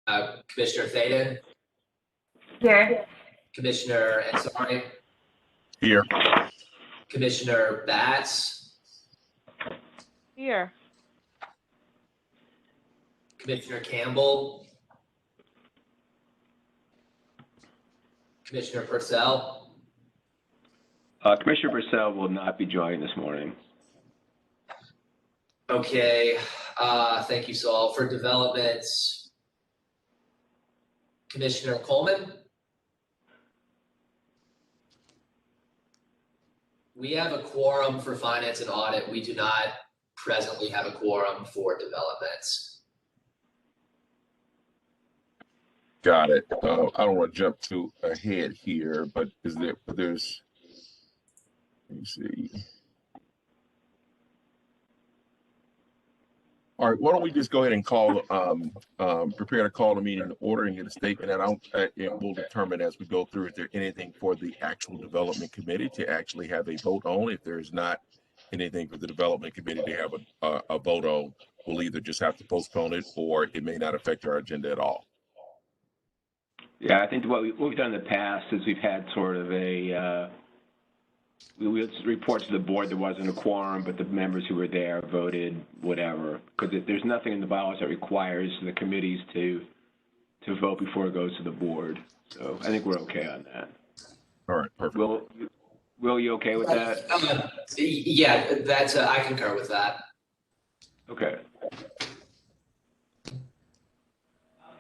Commissioner Thaden, Here. Commissioner Ansari, Here. Commissioner Batts, Here. Commissioner Campbell, Commissioner Purcell. Commissioner Purcell will not be joining this morning. Okay, thank you, Saul. For developments, Commissioner Coleman. We have a quorum for finance and audit. We do not presently have a quorum for developments. Got it. I don't want to jump too ahead here, but there's, let me see. All right, why don't we just go ahead and call, prepare to call the meeting to order and get a statement, and we'll determine as we go through if there's anything for the actual development committee to actually have a vote on. If there's not anything for the development committee to have a vote on, we'll either just have to postpone it or it may not affect our agenda at all. Yeah, I think what we've done in the past is we've had sort of a, we'll report to the board there wasn't a quorum, but the members who were there voted whatever, because there's nothing in the bylaws that requires the committees to vote before it goes to the board. So I think we're okay on that. All right, perfect. Will, you okay with that? Yeah, that's I concur with that. Okay.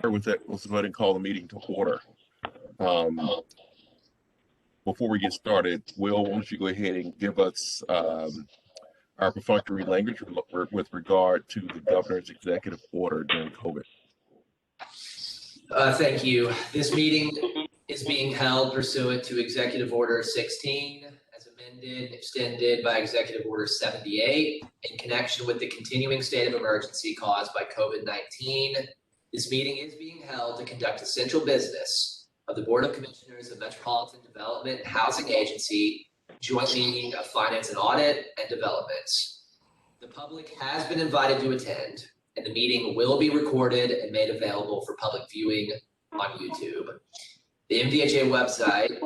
With that, let's go ahead and call the meeting to order. Before we get started, Will, why don't you go ahead and give us our perfunctory language with regard to the governor's executive order during COVID. Thank you. This meeting is being held pursuant to Executive Order 16 as amended and extended by Executive Order 78 in connection with the continuing state of emergency caused by COVID-19. This meeting is being held to conduct essential business of the Board of Commissioners of Metropolitan Development and Housing Agency, joint meeting of Finance and Audit and Developments. The public has been invited to attend, and the meeting will be recorded and made available for public viewing on YouTube. The MDHA website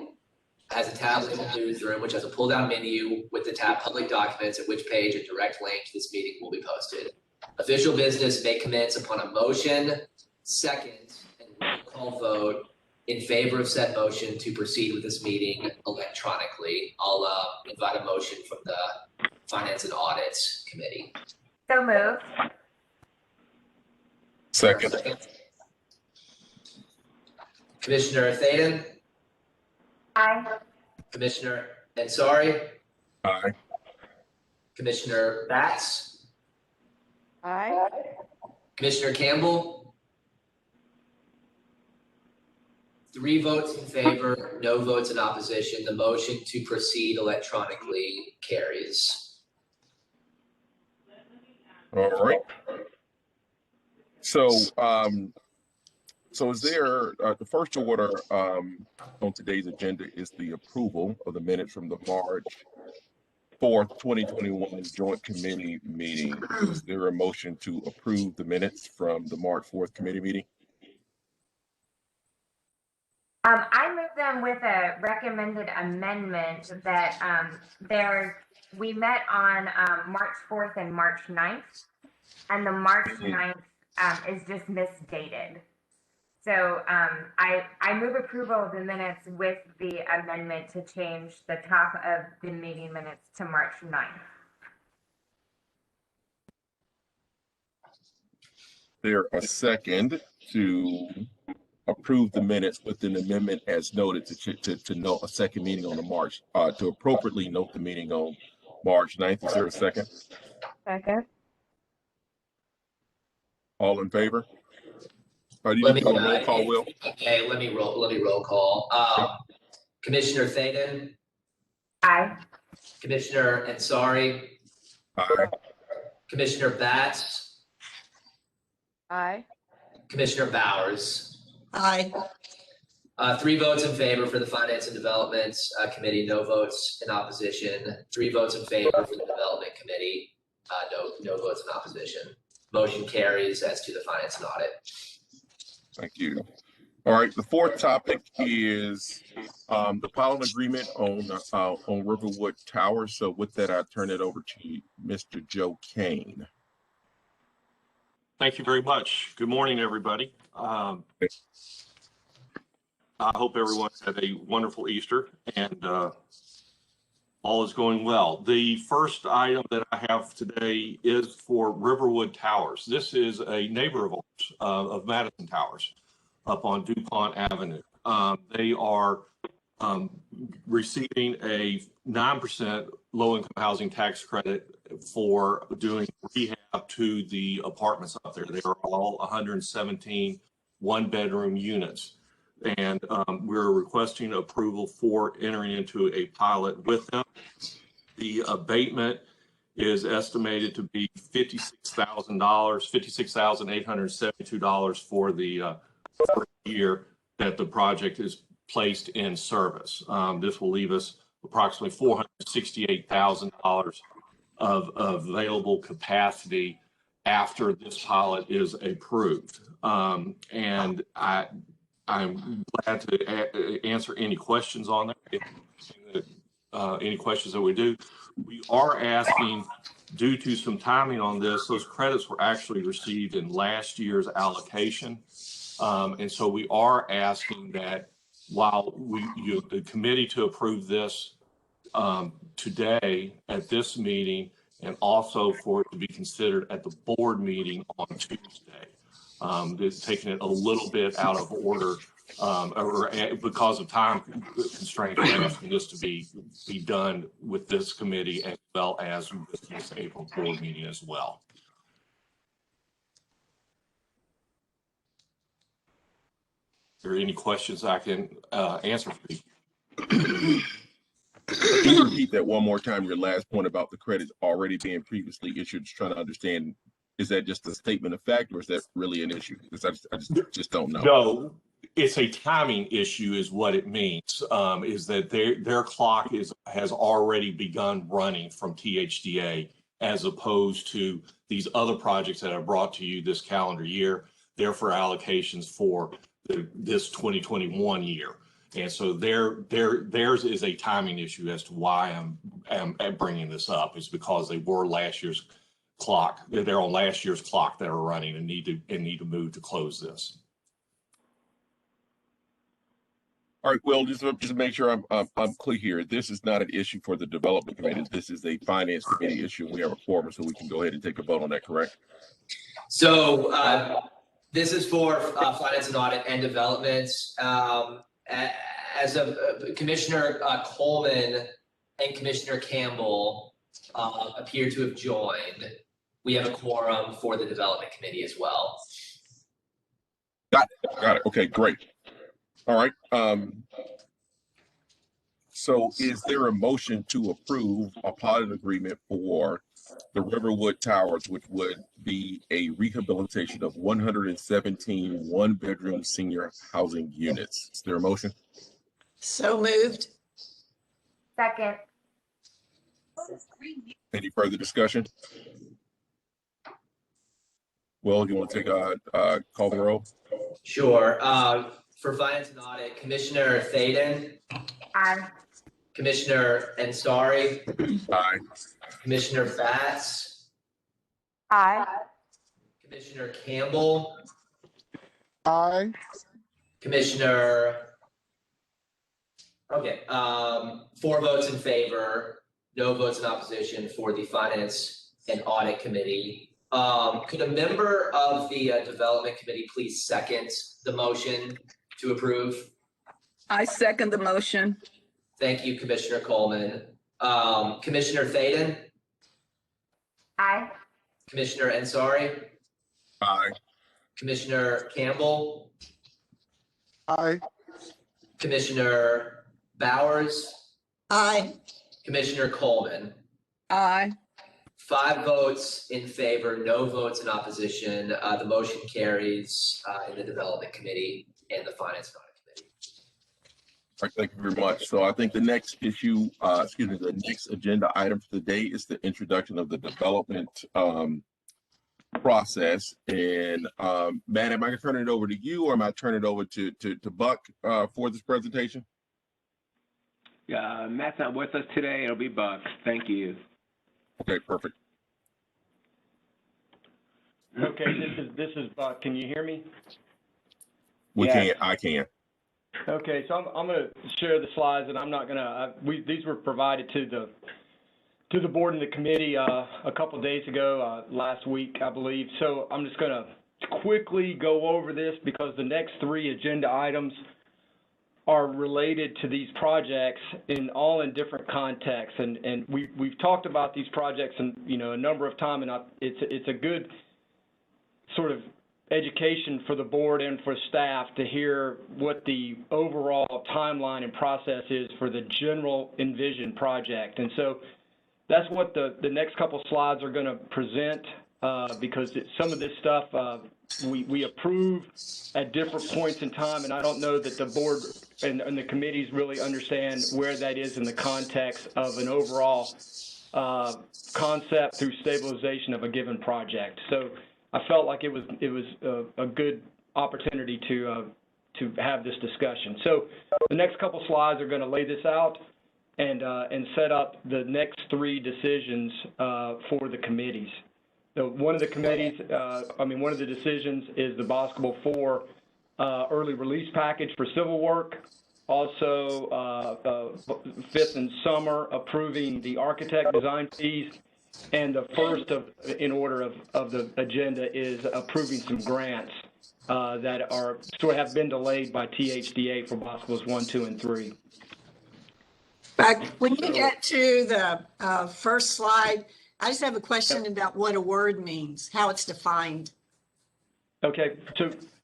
has a tab labeled Newsroom, which has a pull-down menu with the tab Public Documents, at which page a direct link to this meeting will be posted. Official business may commence upon a motion, second, and roll call vote in favor of said motion to proceed with this meeting electronically. I'll invite a motion from the Finance and Audit Committee. So moved. Second. Commissioner Thaden? Aye. Commissioner Ansari? Aye. Commissioner Batts? Aye. Commissioner Campbell? 3 votes in favor, no votes in opposition. The motion to proceed electronically carries. All right. So, is there the first order on today's agenda is the approval of the minutes from the March 4th, 2021 Joint Committee meeting. Is there a motion to approve the minutes from the March 4th committee meeting? I move them with a recommended amendment that we met on March 4th and March 9th, and the March 9th is just misdated. So I move approval of the minutes with the amendment to change the top of the meeting minutes to March 9th. There a second to approve the minutes with an amendment as noted to note a second meeting on the March, to appropriately note the meeting on March 9th. Is there a second? Second. All in favor? Do you do a roll call, Will? Okay, let me roll call. Commissioner Thaden? Aye. Commissioner Ansari? Aye. Commissioner Batts? Aye. Commissioner Bowers? Aye. 3 votes in favor for the Finance and Development Committee, no votes in opposition. 3 votes in favor for the Development Committee, no votes in opposition. Motion carries as to the Finance and Audit. Thank you. All right, the fourth topic is the pilot agreement on Riverwood Tower. So with that, I turn it over to Mr. Joe Kane. Thank you very much. Good morning, everybody. I hope everyone had a wonderful Easter and all is going well. The first item that I have today is for Riverwood Towers. This is a neighbor of ours, of Madison Towers, up on DuPont Avenue. They are receiving a 9% low-income housing tax credit for doing rehab to the apartments up there. They are all 117 one-bedroom units. And we're requesting approval for entering into a pilot with them. The abatement is estimated to be $56,000, $56,872 for the first year that the project is placed in service. This will leave us approximately $468,000 of available capacity after this pilot is approved. And I'm glad to answer any questions on that. Any questions that we do. We are asking, due to some timing on this, those credits were actually received in last year's allocation. And so we are asking that while the committee to approve this today at this meeting, and also for it to be considered at the board meeting on Tuesday. It's taking it a little bit out of order or because of time constraints. We're asking this to be done with this committee as well as with this April board meeting as well. Are there any questions I can answer for you? Can you repeat that one more time? Your last point about the credits already being previously issued. Just trying to understand. Is that just a statement of fact, or is that really an issue? Because I just don't know. No, it's a timing issue, is what it means. Is that their clock has already begun running from THDA, as opposed to these other projects that I brought to you this calendar year. They're for allocations for this 2021 year. And so theirs is a timing issue as to why I'm bringing this up, is because they were last year's clock. They're on last year's clock that are running and need to move to close this. All right, Will, just to make sure I'm clear here. This is not an issue for the development committee. This is a finance committee issue. We have a quorum, so we can go ahead and take a vote on that, correct? So this is for finance and audit and developments. As of Commissioner Coleman and Commissioner Campbell appear to have joined, we have a quorum for the development committee as well. Got it. Okay, great. All right. So is there a motion to approve a pilot agreement for the Riverwood Towers, which would be a rehabilitation of 117 one-bedroom senior housing units? Is there a motion? So moved. Second. Any further discussion? Will, you want to take call the roll? Sure. For finance and audit, Commissioner Thaden. Aye. Commissioner Ansari. Aye. Commissioner Batts. Aye. Commissioner Campbell. Aye. Commissioner. Okay. 4 votes in favor, no votes in opposition for the finance and audit committee. Could a member of the development committee please second the motion to approve? I second the motion. Thank you, Commissioner Coleman. Commissioner Thaden? Aye. Commissioner Ansari? Aye. Commissioner Campbell? Aye. Commissioner Bowers? Aye. Commissioner Coleman? Aye. 5 votes in favor, no votes in opposition. The motion carries in the development committee and the finance and audit committee. All right, thank you very much. So I think the next issue, the next agenda item for the day is the introduction of the development process. And Matt, am I gonna turn it over to you, or am I turning it over to Buck for this presentation? Matt's not with us today. It'll be Buck. Thank you. Okay, perfect. Okay, this is Buck. Can you hear me? We Yes. can. I can. Okay, so I'm going to share the slides, and I'm not going to. These were provided to the board and the committee a couple of days ago, last week, I believe. So I'm just going to quickly go over this because the next three agenda items are related to these projects all in different contexts, and we've talked about these projects and a number of times, and it's a good sort of education for the board and for staff to hear what the overall timeline and process is for the general Envision project. And so that's what the next couple slides are going to present, because some of this stuff we approve at different points in time, and I don't know that the board and the committees really understand where that is in the context of an overall concept through stabilization of a given project. So I felt like it was a good opportunity to have this discussion. So the next couple slides are going to lay this out and set up the next three decisions for the committees. So one of the committees, one of the decisions is the Boscobel 4 early release package for civil work. Also, fifth and summer, approving the architect design fees. And the first in order of the agenda is approving some grants that have been delayed by THDA for Boscobels 1, 2, and 3. But when you get to the first slide, I just have a question about what a word means, how it's defined. Okay,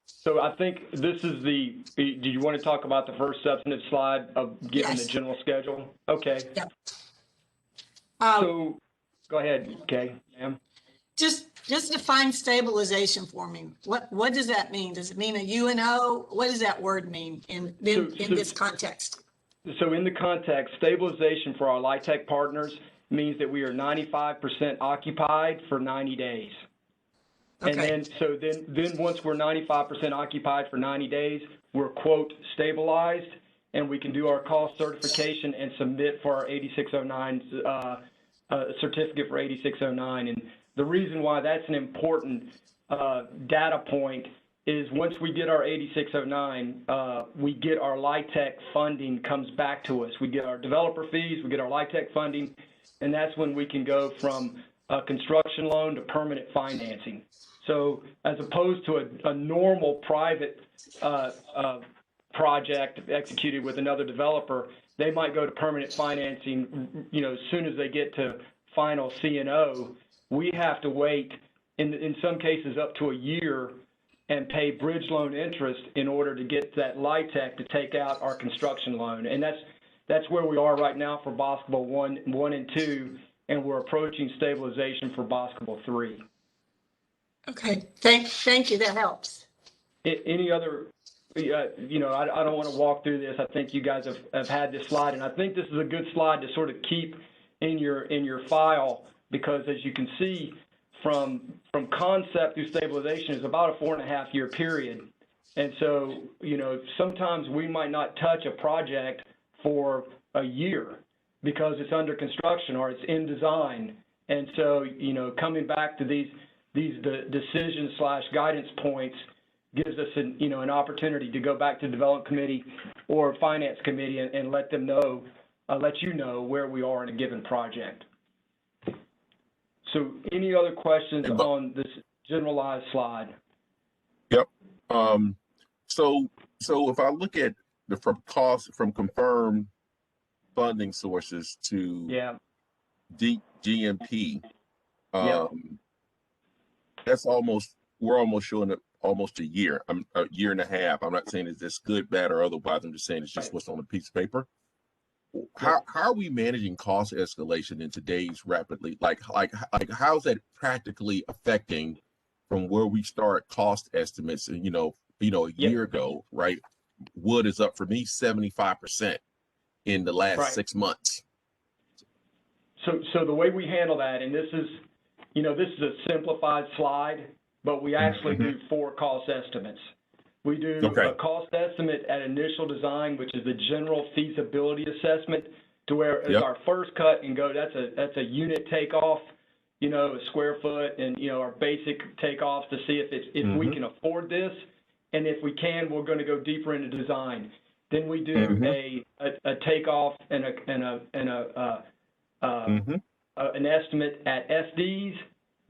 so I think this is do you want to talk about the first substantive slide of giving the general schedule? Okay. Yep. So go ahead, Kay, ma'am. Just define stabilization for me. What does that mean? Does it mean a UNO? What does that word mean in this context? So in the context, stabilization for our LIHTC partners means that we are 95% occupied for 90 days. Okay. And then once we're 95% occupied for 90 days, we're, quote, stabilized, and we can do our cost certification and submit for our 8609 certificate for 8609. And the reason why that's an important data point is once we get our 8609, we get our LIHTC funding comes back to us. We get our developer fees, we get our LIHTC funding, and that's when we can go from a construction loan to permanent financing. So as opposed to a normal private project executed with another developer, they might go to permanent financing, as soon as they get to final C&O. We have to wait, in some cases, up to a year and pay bridge loan interest in order to get that LIHTC to take out our construction loan. And that's where we are right now for Boscobel 1 and 2, and we're approaching stabilization for Boscobel 3. Okay, thank you, that helps. Any other, I don't want to walk through this. I think you guys have had this slide, and I think this is a good slide to sort of keep in your file, because as you can see, from concept through stabilization is about a 4.5-year period. And so, sometimes we might not touch a project for a year because it's under construction or it's in design. And so, coming back to these decision / guidance points gives us an opportunity to go back to development committee or finance committee and let you know where we are in a given project. So any other questions on this generalized slide? Yep. So if I look at from confirmed funding sources to GMP, that's we're almost showing it almost a year and a half. I'm not saying it's this good, bad, or otherwise. I'm just saying it's just what's on a piece of paper. How are we managing cost escalation in today's rapidly, like how's that practically affecting from where we start cost estimates? And a year ago, right? Wood is up for me 75% in the last 6 months. So the way we handle that, and this is, this is a simplified slide, but we actually do 4 cost estimates. We do a cost estimate at initial design, which is the general feasibility assessment, to where it's our first cut and go, that's a unit takeoff, a square foot, and, our basic takeoffs to see if we can afford this. And if we can, we're going to go deeper into design. Then we do a takeoff and an estimate at SDs,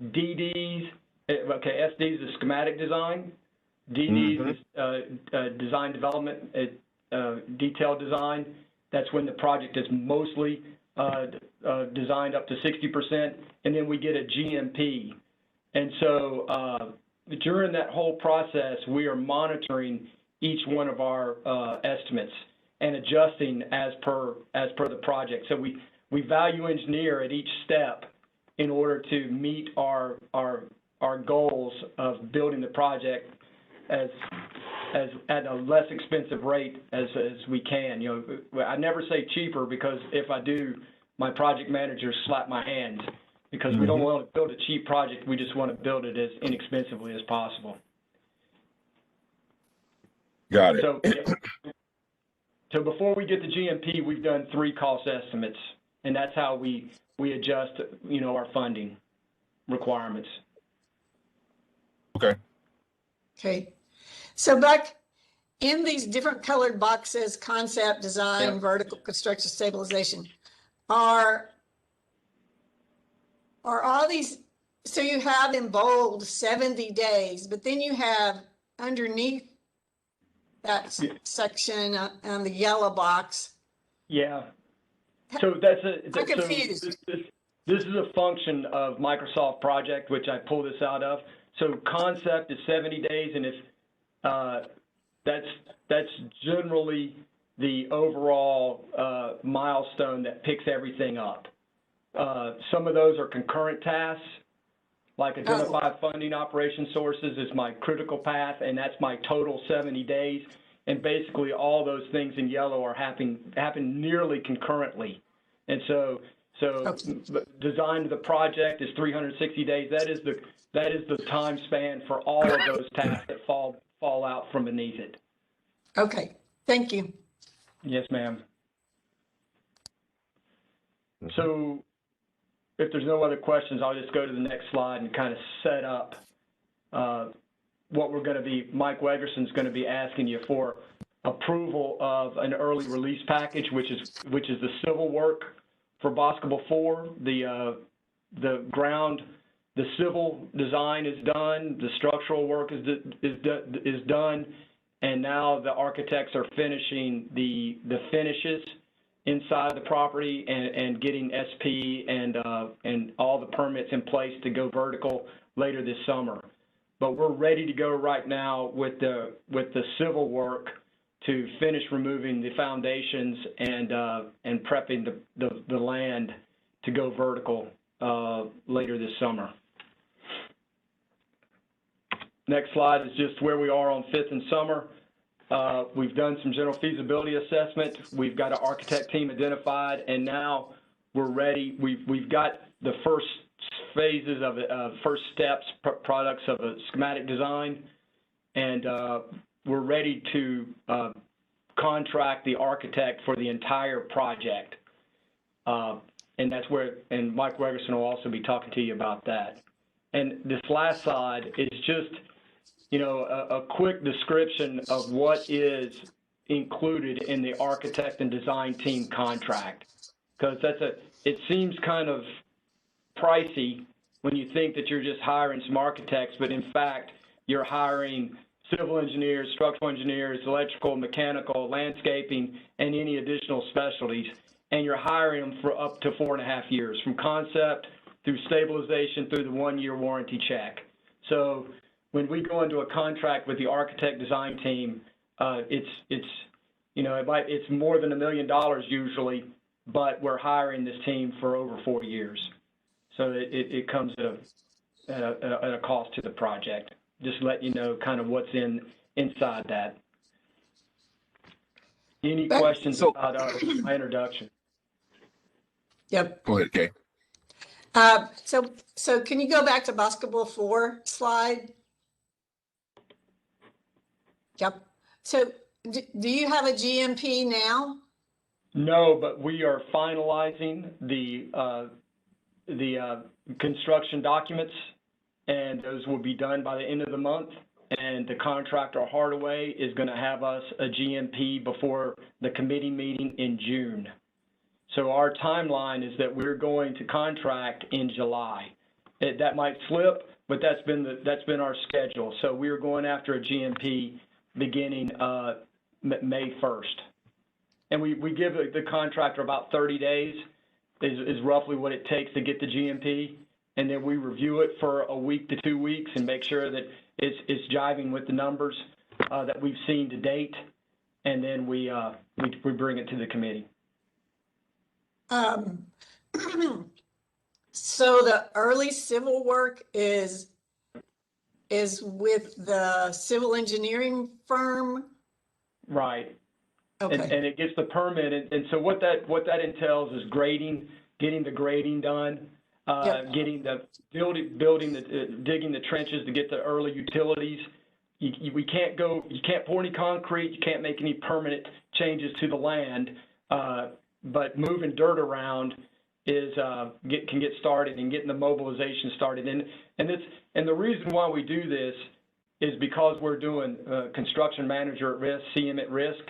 DDs. Okay, SDs is schematic design. DDs is design development, detailed design. That's when the project is mostly designed up to 60%, and then we get a GMP. And so during that whole process, we are monitoring each one of our estimates and adjusting as per the project. So we value engineer at each step in order to meet our goals of building the project as at a less expensive rate as we can. I never say cheaper, because if I do, my project managers slap my hands, because we don't want to build a cheap project. We just want to build it as inexpensively as possible. Got it. So before we get to GMP, we've done 3 cost estimates, and that's how we adjust, our funding requirements. Okay. So back in these different colored boxes, concept, design, vertical construction, stabilization, are all these, so you have in bold 70 days, but then you have underneath that section on the yellow box. Yeah. So I'm confused. This is a function of Microsoft Project, which I pulled this out of. So concept is 70 days, and if that's generally the overall milestone that picks everything up. Some of those are concurrent tasks, like identify funding operation sources is my critical path, and that's my total 70 days. And basically all those things in yellow are happen nearly concurrently. And so design of the project is 360 days. That is the time span for all of those tasks that fall out from beneath it. Okay, thank you. Yes, ma'am. So if there's no other questions, I'll just go to the next slide and kind of set up what we're going to be, Mike Wegerson's going to be asking you for approval of an early release package, which is the civil work for Boscobel 4. The civil design is done, the structural work is done, and now the architects are finishing the finishes inside the property and getting SP and all the permits in place to go vertical later this summer. But we're ready to go right now with the civil work to finish removing the foundations and prepping the land to go vertical later this summer. Next slide is just where we are on 5th and Summer. We've done some general feasibility assessment. We've got an architect team identified, and now we're ready. We've got the first phases of it, first steps, products of a schematic design, and we're ready to contract the architect for the entire project. And that's where, and Mike Wegerson will also be talking to you about that. And this last slide is just, a quick description of what is included in the architect and design team contract, because it seems kind of pricey when you think that you're just hiring some architects, but in fact, you're hiring civil engineers, structural engineers, electrical, mechanical, landscaping, and any additional specialties, and you're hiring them for up to 4.5 years, from concept through stabilization through the 1-year warranty check. So when we go into a contract with the architect design team, it's more than $1 million usually, but we're hiring this team for over 4 years. So it comes at a cost to the project. Just let you know kind of what's inside that. Any questions about my introduction? Yep. Go ahead, Kay. So can you go back to basketball 4 slide? Yep. So do you have a GMP now? No, but we are finalizing the construction documents, and those will be done by the end of the month. And the contractor Hardaway is going to have us a GMP before the committee meeting in June. So our timeline is that we're going to contract in July. That might slip, but that's been our schedule. So we're going after a GMP beginning May 1st. And we give the contractor about 30 days is roughly what it takes to get the GMP. And then we review it for a week to 2 weeks and make sure that it's jiving with the numbers that we've seen to date. And then we bring it to the committee. So the early civil work is with the civil engineering firm? Right. Okay. And it gets the permit. And so what that entails is grading, getting the grading done, Yep. getting the digging the trenches to get the early utilities. You can't pour any concrete. You can't make any permanent changes to the land. But moving dirt around can get started, and getting the mobilization started. And the reason why we do this is because we're doing construction manager at risk, CM at risk.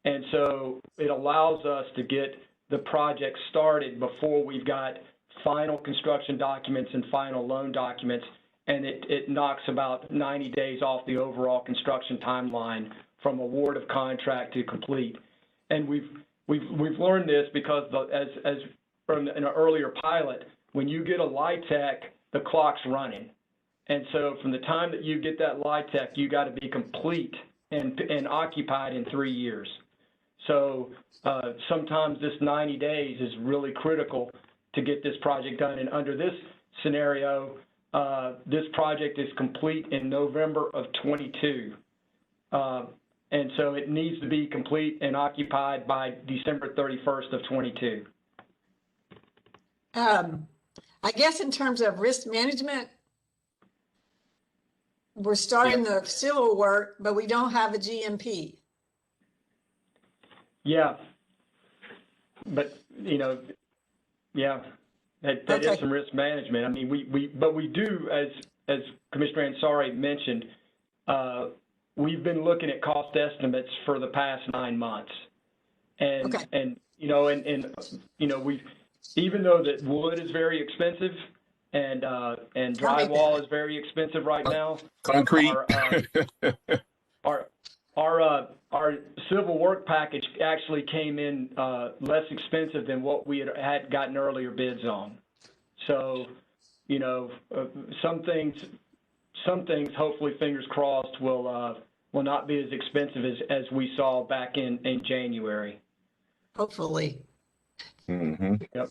And so it allows us to get the project started before we've got final construction documents and final loan documents. And it knocks about 90 days off the overall construction timeline from award of contract to complete. And we've learned this because as from an earlier pilot, when you get a LIHTC, the clock's running. And so from the time that you get that LIHTC, you got to be complete and occupied in 3 years. So sometimes this 90 days is really critical to get this project done. And under this scenario, this project is complete in November of 22. And so it needs to be complete and occupied by December 31st of 22. I guess in terms of risk management, we're starting the civil work, but we don't have a GMP. Yeah. But, yeah, that Okay. is some risk management. I mean, we do, as Commissioner Ansari mentioned, we've been looking at cost estimates for the past 9 months. And, Okay. and we've, even though that wood is very expensive and drywall is very expensive right now. Concrete. Our civil work package actually came in less expensive than what we had gotten earlier bids on. So, some things, hopefully, fingers crossed, will not be as expensive as we saw back in January. Hopefully. Mm-hmm. Yep.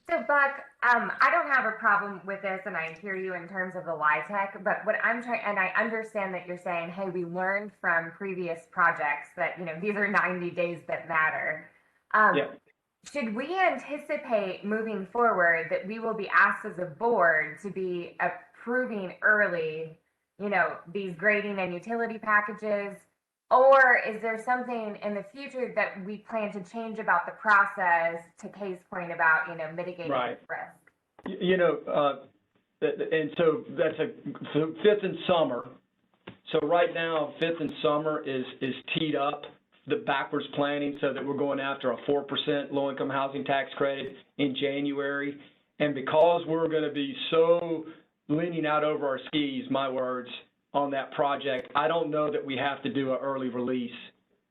So Buck, I don't have a problem with this, and I hear you in terms of the LIHTC, but what I'm trying, and I understand that you're saying, hey, we learned from previous projects that, these are 90 days that matter. Yeah. Should we anticipate moving forward that we will be asked as a board to be approving early, these grading and utility packages? Or is there something in the future that we plan to change about the process, to Kay's point about, mitigating Right. risk? And so that's so Fifth and Summer. So right now, Fifth and Summer is teed up, the backwards planning, so that we're going after a 4% low-income housing tax credit in January. And because we're going to be so leaning out over our skis, my words, on that project, I don't know that we have to do an early release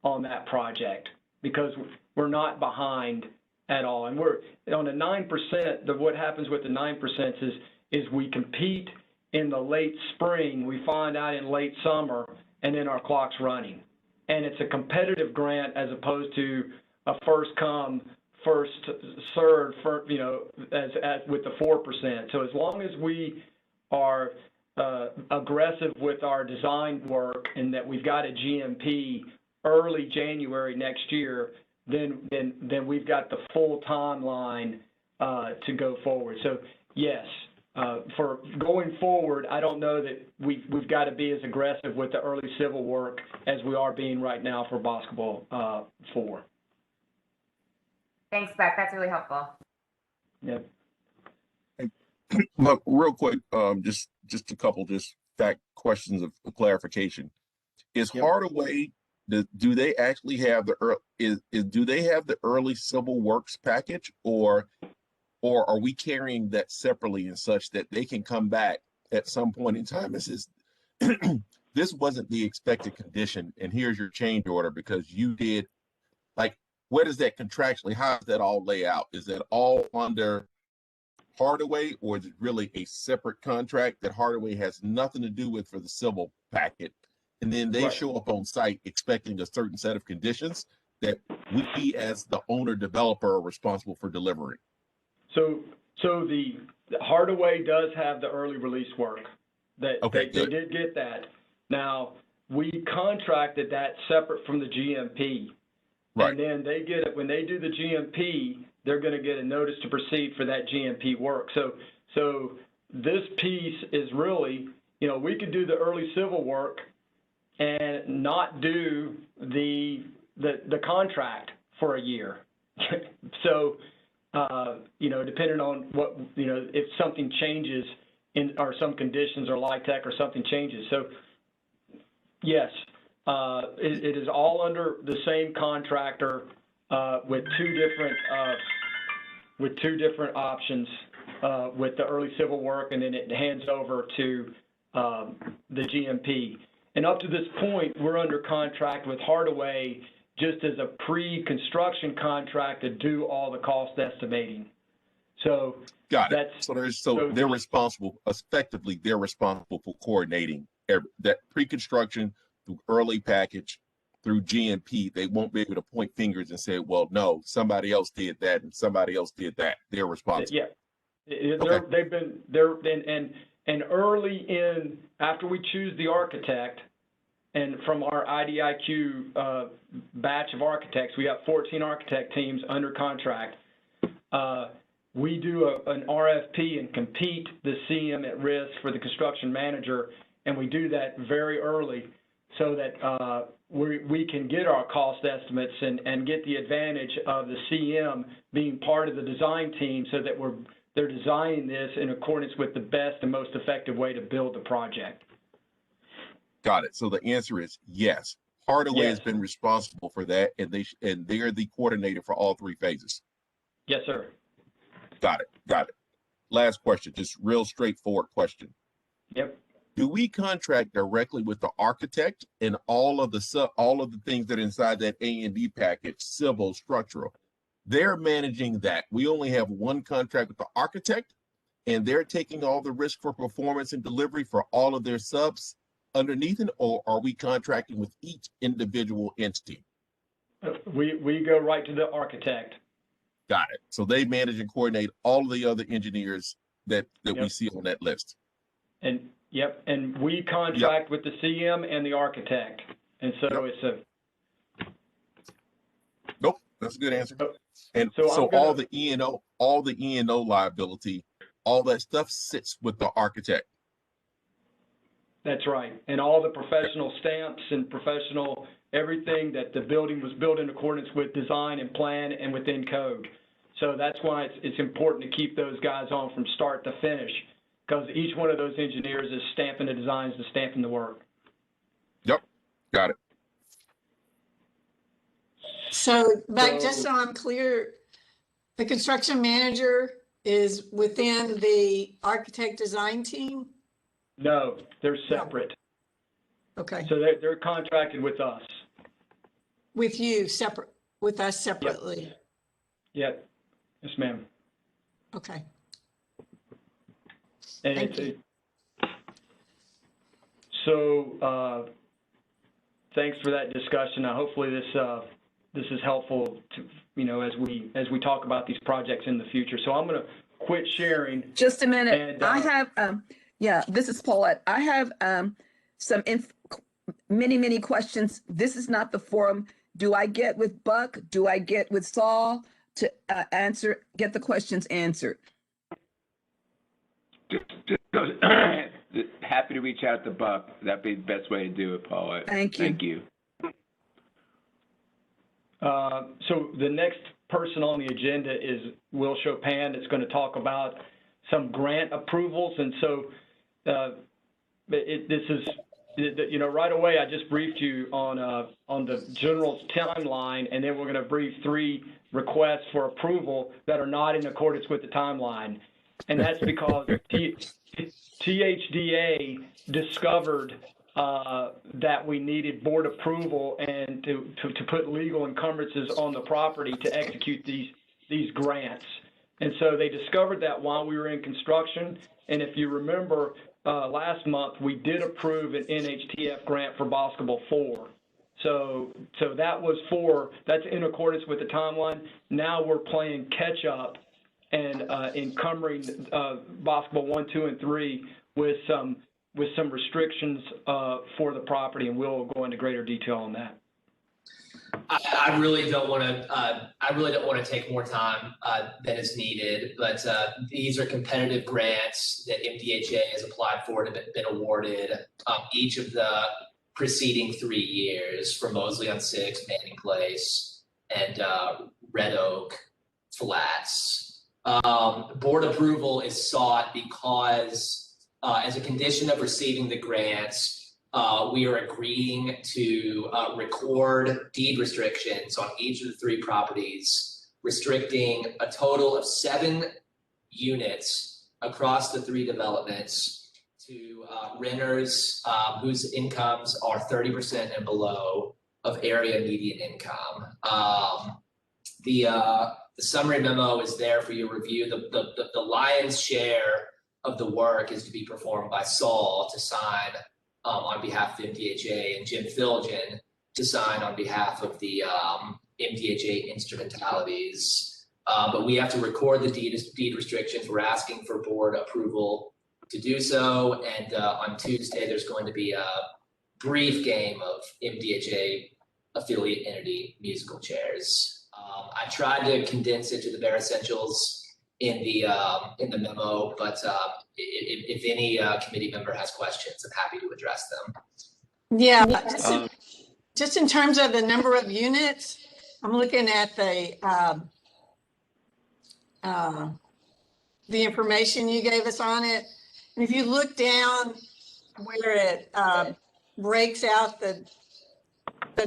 on that project, because we're not behind at all. And we're on the 9%. What happens with the 9% is we compete in the late spring, we find out in late summer, and then our clock's running. And it's a competitive grant as opposed to a first come, first served, as with the 4%. So as long as we are aggressive with our design work, and that we've got a GMP early January next year, then we've got the full timeline to go forward. So yes, for going forward, I don't know that we've got to be as aggressive with the early civil work as we are being right now for basketball 4. Thanks, Beck. That's really helpful. Yeah. Look, real quick, just a couple fact questions of clarification. Is Yep. Hardaway, do they actually have do they have the early civil works package, or are we carrying that separately and such that they can come back at some point in time and says, this wasn't the expected condition and here's your change order because you did, like, where does that contractually, how does that all lay out? Is that all under Hardaway, or is it really a separate contract that Hardaway has nothing to do with for the civil packet? And then they Right. show up on site expecting a certain set of conditions that we as the owner developer are responsible for delivering. So the Hardaway does have the early release work. They did get that. Now, we contracted that separate from the GMP. Right. And then they get it, when they do the GMP, they're going to get a notice to proceed for that GMP work. So this piece is really, we could do the early civil work and not do the contract for a year. So, depending on what, if something changes or some conditions or LIHTC or something changes. So yes, it is all under the same contractor with two different options with the early civil work, and then it hands over to the GMP. And up to this point, we're under contract with Hardaway just as a pre-construction contract to do all the cost estimating. So got it. So they're responsible, effectively, they're responsible for coordinating that pre-construction through early package through GMP. They won't be able to point fingers and say, well, no, somebody else did that and somebody else did that. They're responsible. Yeah. Okay. And early in, after we choose the architect, and from our IDIQ batch of architects, we have 14 architect teams under contract. We do an RFP and compete the CM at risk for the construction manager, and we do that very early so that we can get our cost estimates and get the advantage of the CM being part of the design team, so that they're designing this in accordance with the best and most effective way to build the project. Got it. So the answer is yes. Hardaway has been responsible for that, and they are the coordinator for all 3 phases. Yes, sir. Got it. Last question, just real straightforward question. Yep. Do we contract directly with the architect and all of the things that are inside that A&D package, civil, structural? They're managing that. We only have one contract with the architect, and they're taking all the risk for performance and delivery for all of their subs underneath it, or are we contracting with each individual entity? We go right to the architect. Got it. So they manage and coordinate all of the other engineers that we see on that list. And we contract with the CM and the architect. And so it's a. Nope, that's a good answer. And so all the E&O liability, all that stuff sits with the architect. That's right. And all the professional stamps and professional everything that the building was built in accordance with design and plan and within code. So that's why it's important to keep those guys on from start to finish, because each one of those engineers is stamping the designs and stamping the work. Yep, got it. So, just so I'm clear, the construction manager is within the architect design team? No, they're separate. Okay. So they're contracted with us. With you, separate, with us separately? Yep. Yes, ma'am. Okay. And Thank you. So thanks for that discussion. Hopefully this is helpful to, as we talk about these projects in the future. So I'm going to quit sharing. Just a minute. And, I have, this is Paulette. I have many questions. This is not the forum. Do I get with Buck? Do I get with Saul? to get the questions answered. Happy to reach out to Buck. That'd be the best way to do it, Paula. Thank you. Thank you. So the next person on the agenda is Will Chopin. That's going to talk about some grant approvals. And so this is, you know, right away I just briefed you on the general timeline, and then we're going to brief 3 requests for approval that are not in accordance with the timeline. And that's because THDA discovered that we needed board approval and to put legal encumbrances on the property to execute these grants. And so they discovered that while we were in construction. And if you remember, last month we did approve an NHTF grant for Boscobel 4. So that's in accordance with the timeline. Now we're playing catch up and encumbering Boscobel 1, 2, and 3 with some restrictions for the property, and we'll go into greater detail on that. I really don't want to take more time than is needed, but these are competitive grants that MDHA has applied for and have been awarded each of the preceding 3 years for Mosley on 6, Manning Place, and Red Oak Flats. Board approval is sought because as a condition of receiving the grants, we are agreeing to record deed restrictions on each of the 3 properties, restricting a total of 7 units across the 3 developments to renters whose incomes are 30% and below of area median income. The summary memo is there for your review. The lion's share of the work is to be performed by Saul to sign on behalf of MDHA, and Jim Filgen to sign on behalf of the MDHA instrumentalities. But we have to record the deed restrictions. We're asking for board approval to do so. And on Tuesday, there's going to be a brief game of MDHA affiliate entity musical chairs. I tried to condense it to the bare essentials in the memo, but if any committee member has questions, I'm happy to address them. Yeah, just in terms of the number of units, I'm looking at the information you gave us on it. And if you look down where it breaks out the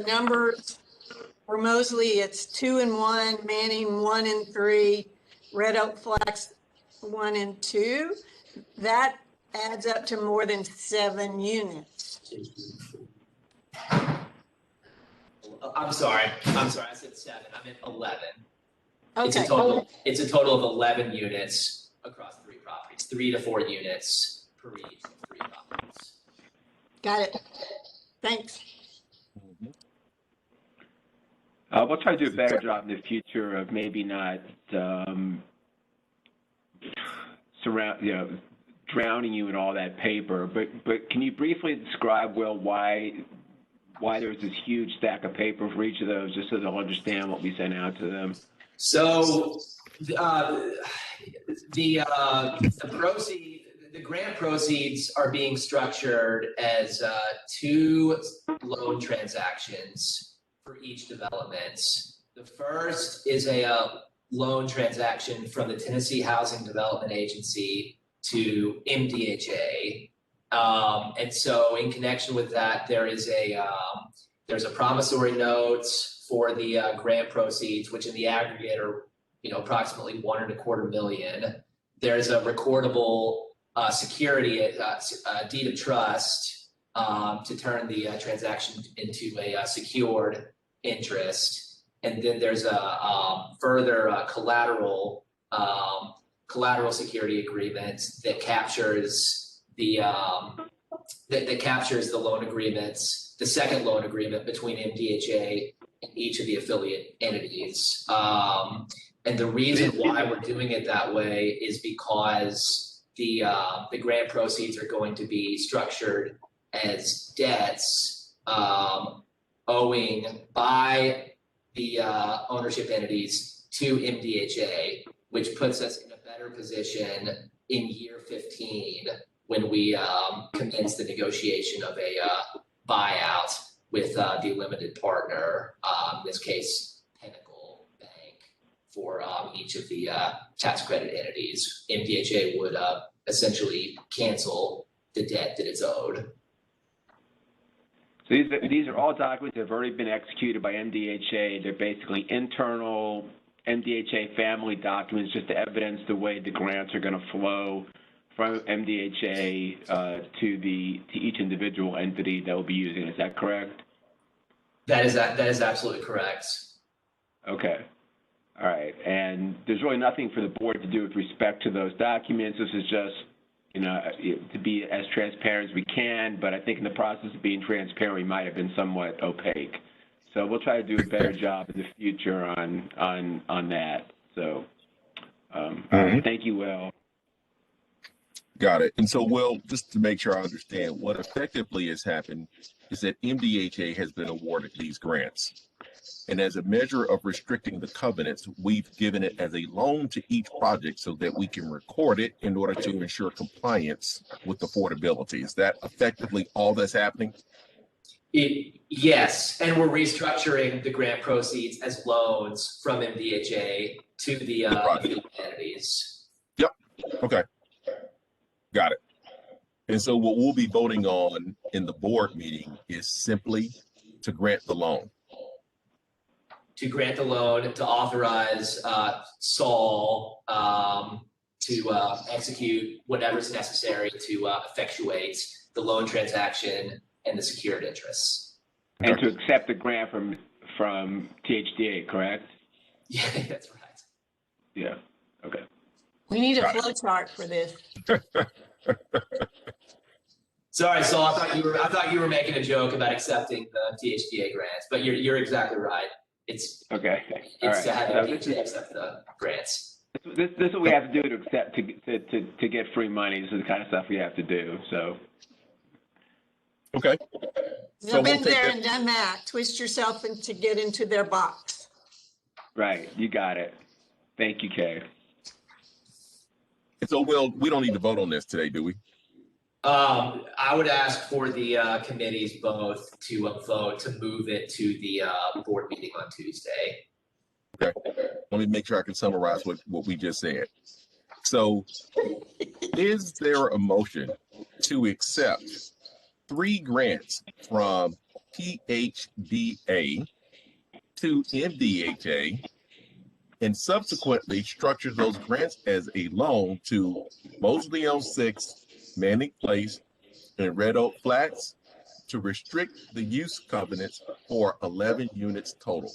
numbers, for Mosley, it's 2 and 1, Manning 1 and 3, Red Oak Flats 1 and 2. That adds up to more than 7 units. I'm sorry. I said 7. I meant 11. Okay. It's a total of 11 units across 3 properties, 3 to 4 units per each of 3 properties. Got it. Thanks. We'll try to do a better job in the future of maybe not drowning you in all that paper. But can you briefly describe, Will, why there's this huge stack of paper for each of those, just so they'll understand what we sent out to them? So the grant proceeds are being structured as 2 loan transactions for each development. The first is a loan transaction from the Tennessee Housing Development Agency to MDHA. And so in connection with that, there's a promissory note for the grant proceeds, which in the aggregate are, approximately $1.25 million. There's a recordable security, deed of trust to turn the transaction into a secured interest. And then there's a further collateral security agreement that captures the loan agreements, the second loan agreement between MDHA and each of the affiliate entities. And the reason why we're doing it that way is because the grant proceeds are going to be structured as debts owing by the ownership entities to MDHA, which puts us in a better position in year 15 when we commence the negotiation of a buyout with the limited partner, in this case, Pinnacle Bank, for each of the tax credit entities. MDHA would essentially cancel the debt that it's owed. So these are all documents that have already been executed by MDHA. They're basically internal MDHA family documents just to evidence the way the grants are going to flow from MDHA to each individual entity that will be using it. Is that correct? That is absolutely correct. Okay. All right. And there's really nothing for the board to do with respect to those documents. This is just, to be as transparent as we can, but I think in the process of being transparent, we might have been somewhat opaque. So we'll try to do a better job in the future on that. So, all right. Thank you, Will. Got it. And so, Will, just to make sure I understand, what effectively has happened is that MDHA has been awarded these grants. And as a measure of restricting the covenants, we've given it as a loan to each project so that we can record it in order to ensure compliance with affordability. Is that effectively all that's happening? Yes, and we're restructuring the grant proceeds as loans from MDHA to the entities. Yep. Okay. Got it. And so what we'll be voting on in the board meeting is simply to grant the loan. To grant the loan, to authorize Saul to execute whatever's necessary to effectuate the loan transaction and the secured interests. And to accept the grant from THDA, correct? Yeah, that's right. Yeah. Okay. We need a flow chart for this. Sorry, Saul. I thought you were making a joke about accepting the THDA grants, but you're exactly right. It's okay. It's all right. to have THDA accept the grants. This is what we have to do to accept to get free money. This is the kind of stuff we have to do. So. Okay. I've been there and done that. Twist yourself to get into their box. Right. You got it. Thank you, Kay. So, Will, we don't need to vote on this today, do we? I would ask for the committees both to vote to move it to the board meeting on Tuesday. Okay. Let me make sure I can summarize what we just said. So, is there a motion to accept 3 grants from THDA to MDHA and subsequently structure those grants as a loan to Mosley on 6, Manning Place, and Red Oak Flats to restrict the use covenants for 11 units total?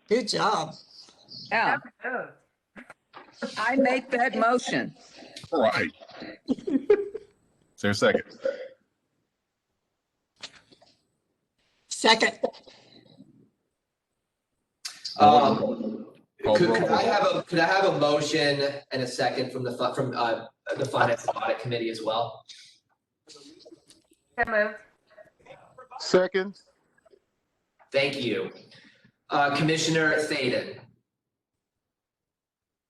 Good job. Yeah, I make that motion. All right. Is there a second? Second. Could I have a motion and a second from the Finance and Audit Committee as well? So moved. Second. Thank you. Commissioner Thaden.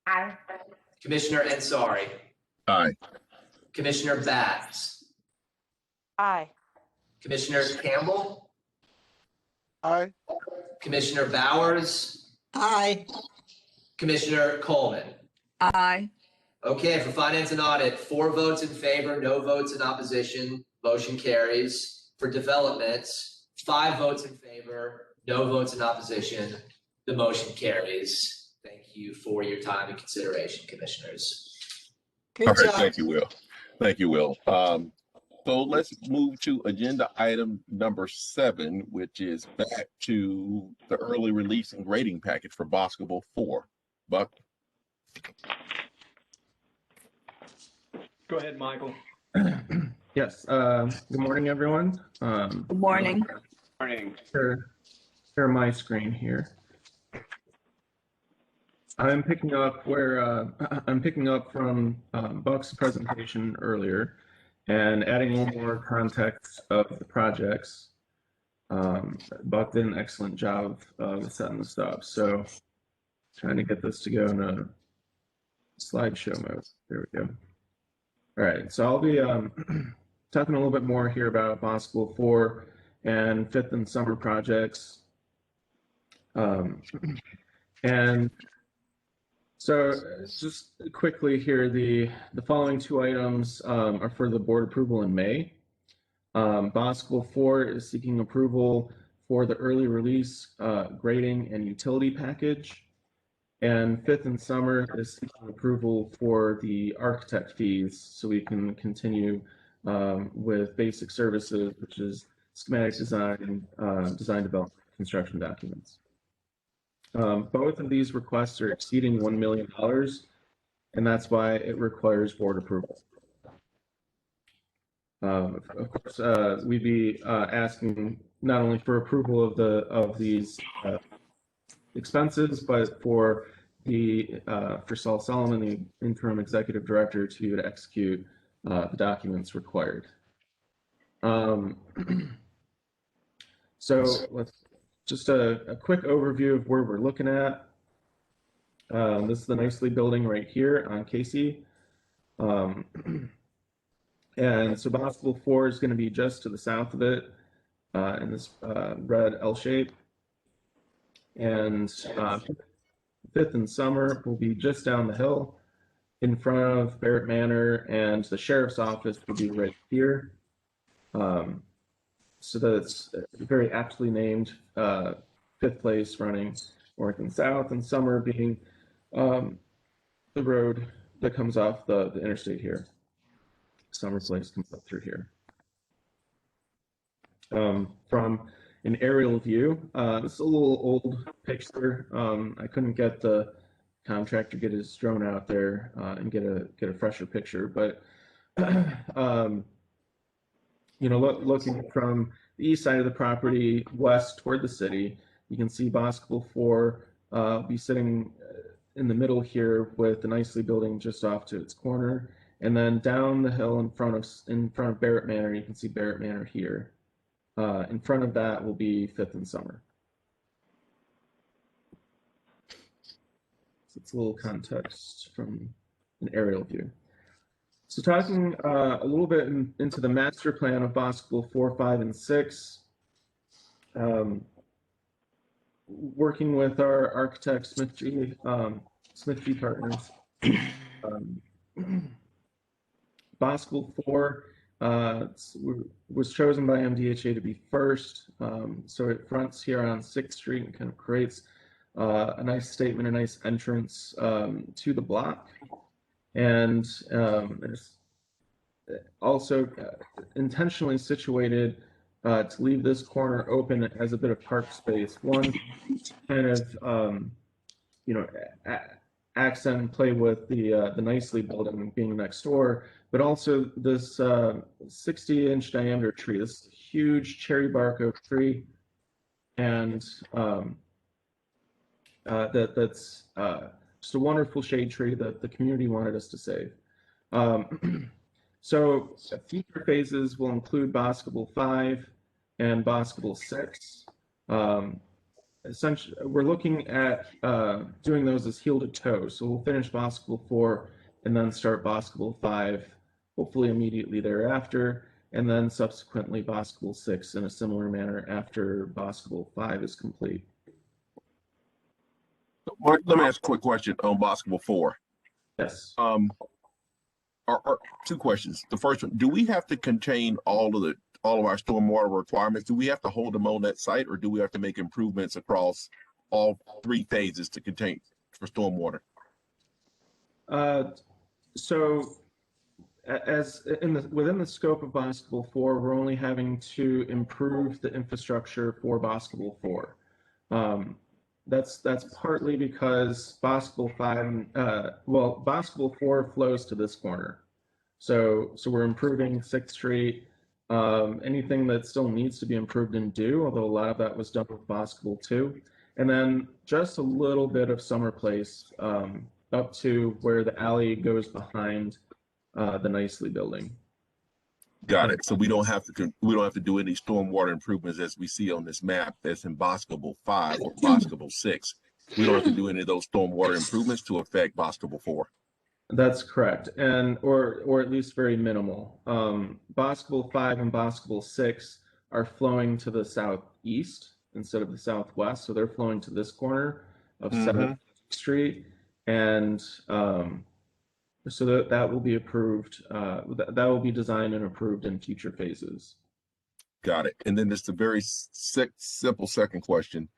Aye. Commissioner Ansari. Aye. Commissioner Batts. Aye. Commissioner Campbell. Aye. Commissioner Bowers. Aye. Commissioner Coleman. Aye. Okay, for Finance and Audit, 4 votes in favor, no votes in opposition, motion carries. For Developments, 5 votes in favor, no votes in opposition, the motion carries. Thank you for your time and consideration, Commissioners. Good All right, job. thank you, Will. Thank you, Will. So let's move to agenda item number 7, which is back to the early release and grading package for Basketball 4. Buck? Go ahead, Michael. Yes, good morning, everyone. Good morning. Morning. Share my screen here. I'm picking up from Buck's presentation earlier and adding a little more context of the projects. Buck did an excellent job of setting this up. So trying to get this to go in a slideshow mode. There we go. All right, so I'll be talking a little bit more here about Bond School 4 and fifth and summer projects. And so just quickly here, the following two items are for the board approval in May. Bond School 4 is seeking approval for the early release grading and utility package. And fifth and summer is seeking approval for the architect fees so we can continue with basic services, which is schematic design, design development, construction documents. Both of these requests are exceeding $1 million, and that's why it requires board approval. Of course, we'd be asking not only for approval of these expenses, but for Saul Solomon, the interim executive director, to execute the documents required. So let's just a quick overview of where we're looking at. This is the Nicely building right here on Casey. And so Bond School 4 is going to be just to the south of it in this red L shape. And fifth and summer will be just down the hill in front of Barrett Manor, and the sheriff's office will be right here. So that's very aptly named, fifth place running north and south, and summer being the road that comes off the interstate here. Summer Place comes up through here. From an aerial view, this is a little old picture. I couldn't get the contractor get his drone out there and get a fresher picture, but you know, looking from the east side of the property west toward the city, you can see Bond School 4 be sitting in the middle here with the Nicely building just off to its corner. And then down the hill in front of Barrett Manor, you can see Barrett Manor here. In front of that will be fifth and summer. So it's a little context from an aerial view. So talking a little bit into the master plan of Bond School 4, 5, and 6. Working with our architect Smith G Partners. Bond School 4 was chosen by MDHA to be first. So it fronts here on 6th Street and kind of creates a nice statement, a nice entrance to the block. And it's also intentionally situated to leave this corner open as a bit of park space. One, kind of, you know, accent and play with the Nicely building being next door, but also this 60-inch diameter tree, this huge cherry bark oak tree, and that's just a wonderful shade tree that the community wanted us to save. So future phases will include Bond School 5 and Bond School 6. Essentially, we're looking at doing those as heel to toe. So we'll finish Bond School 4 and then start Bond School 5, hopefully immediately thereafter, and then subsequently Bond School 6 in a similar manner after Bond School 5 is complete. Let me ask a quick question on Bond School 4. Yes. Two questions. The first one: do we have to contain all of our stormwater requirements? Do we have to hold them on that site, or do we have to make improvements across all 3 phases to contain for stormwater? So, within the scope of Bond School 4, we're only having to improve the infrastructure for Bond School 4. That's partly because Bond School 5, Bond School 4 flows to this corner. So we're improving 6th Street. Anything that still needs to be improved and do, although a lot of that was done with Bond School 2. And then just a little bit of Summer Place up to where the alley goes behind the Nicely building. Got it. So we don't have to do any stormwater improvements as we see on this map that's in Boscobel 5 or Boscobel 6. We don't have to do any of those stormwater improvements to affect Boscobel 4. That's correct, and or at least very minimal. Boscobel 5 and Boscobel 6 are flowing to the southeast instead of the southwest, so they're flowing to this corner of 7th Street, and so that will be approved. That will be designed and approved in future phases. Got it. And then just a very simple second question.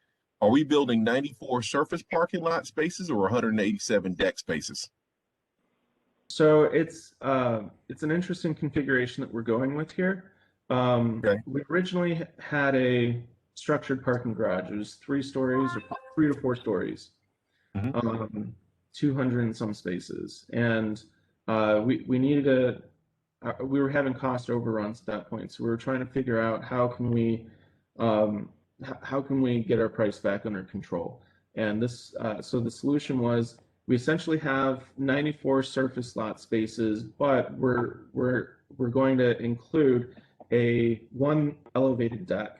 Are we building 94 surface parking lot spaces or 187 deck spaces? So it's an interesting configuration that we're going with here. We originally had a structured parking garage. It was 3 stories or 3 to 4 stories, 200 and some spaces, and we needed we were having cost overruns at that point, so we were trying to figure out how can we get our price back under control. And this so the solution was we essentially have 94 surface lot spaces, but we're going to include one elevated deck.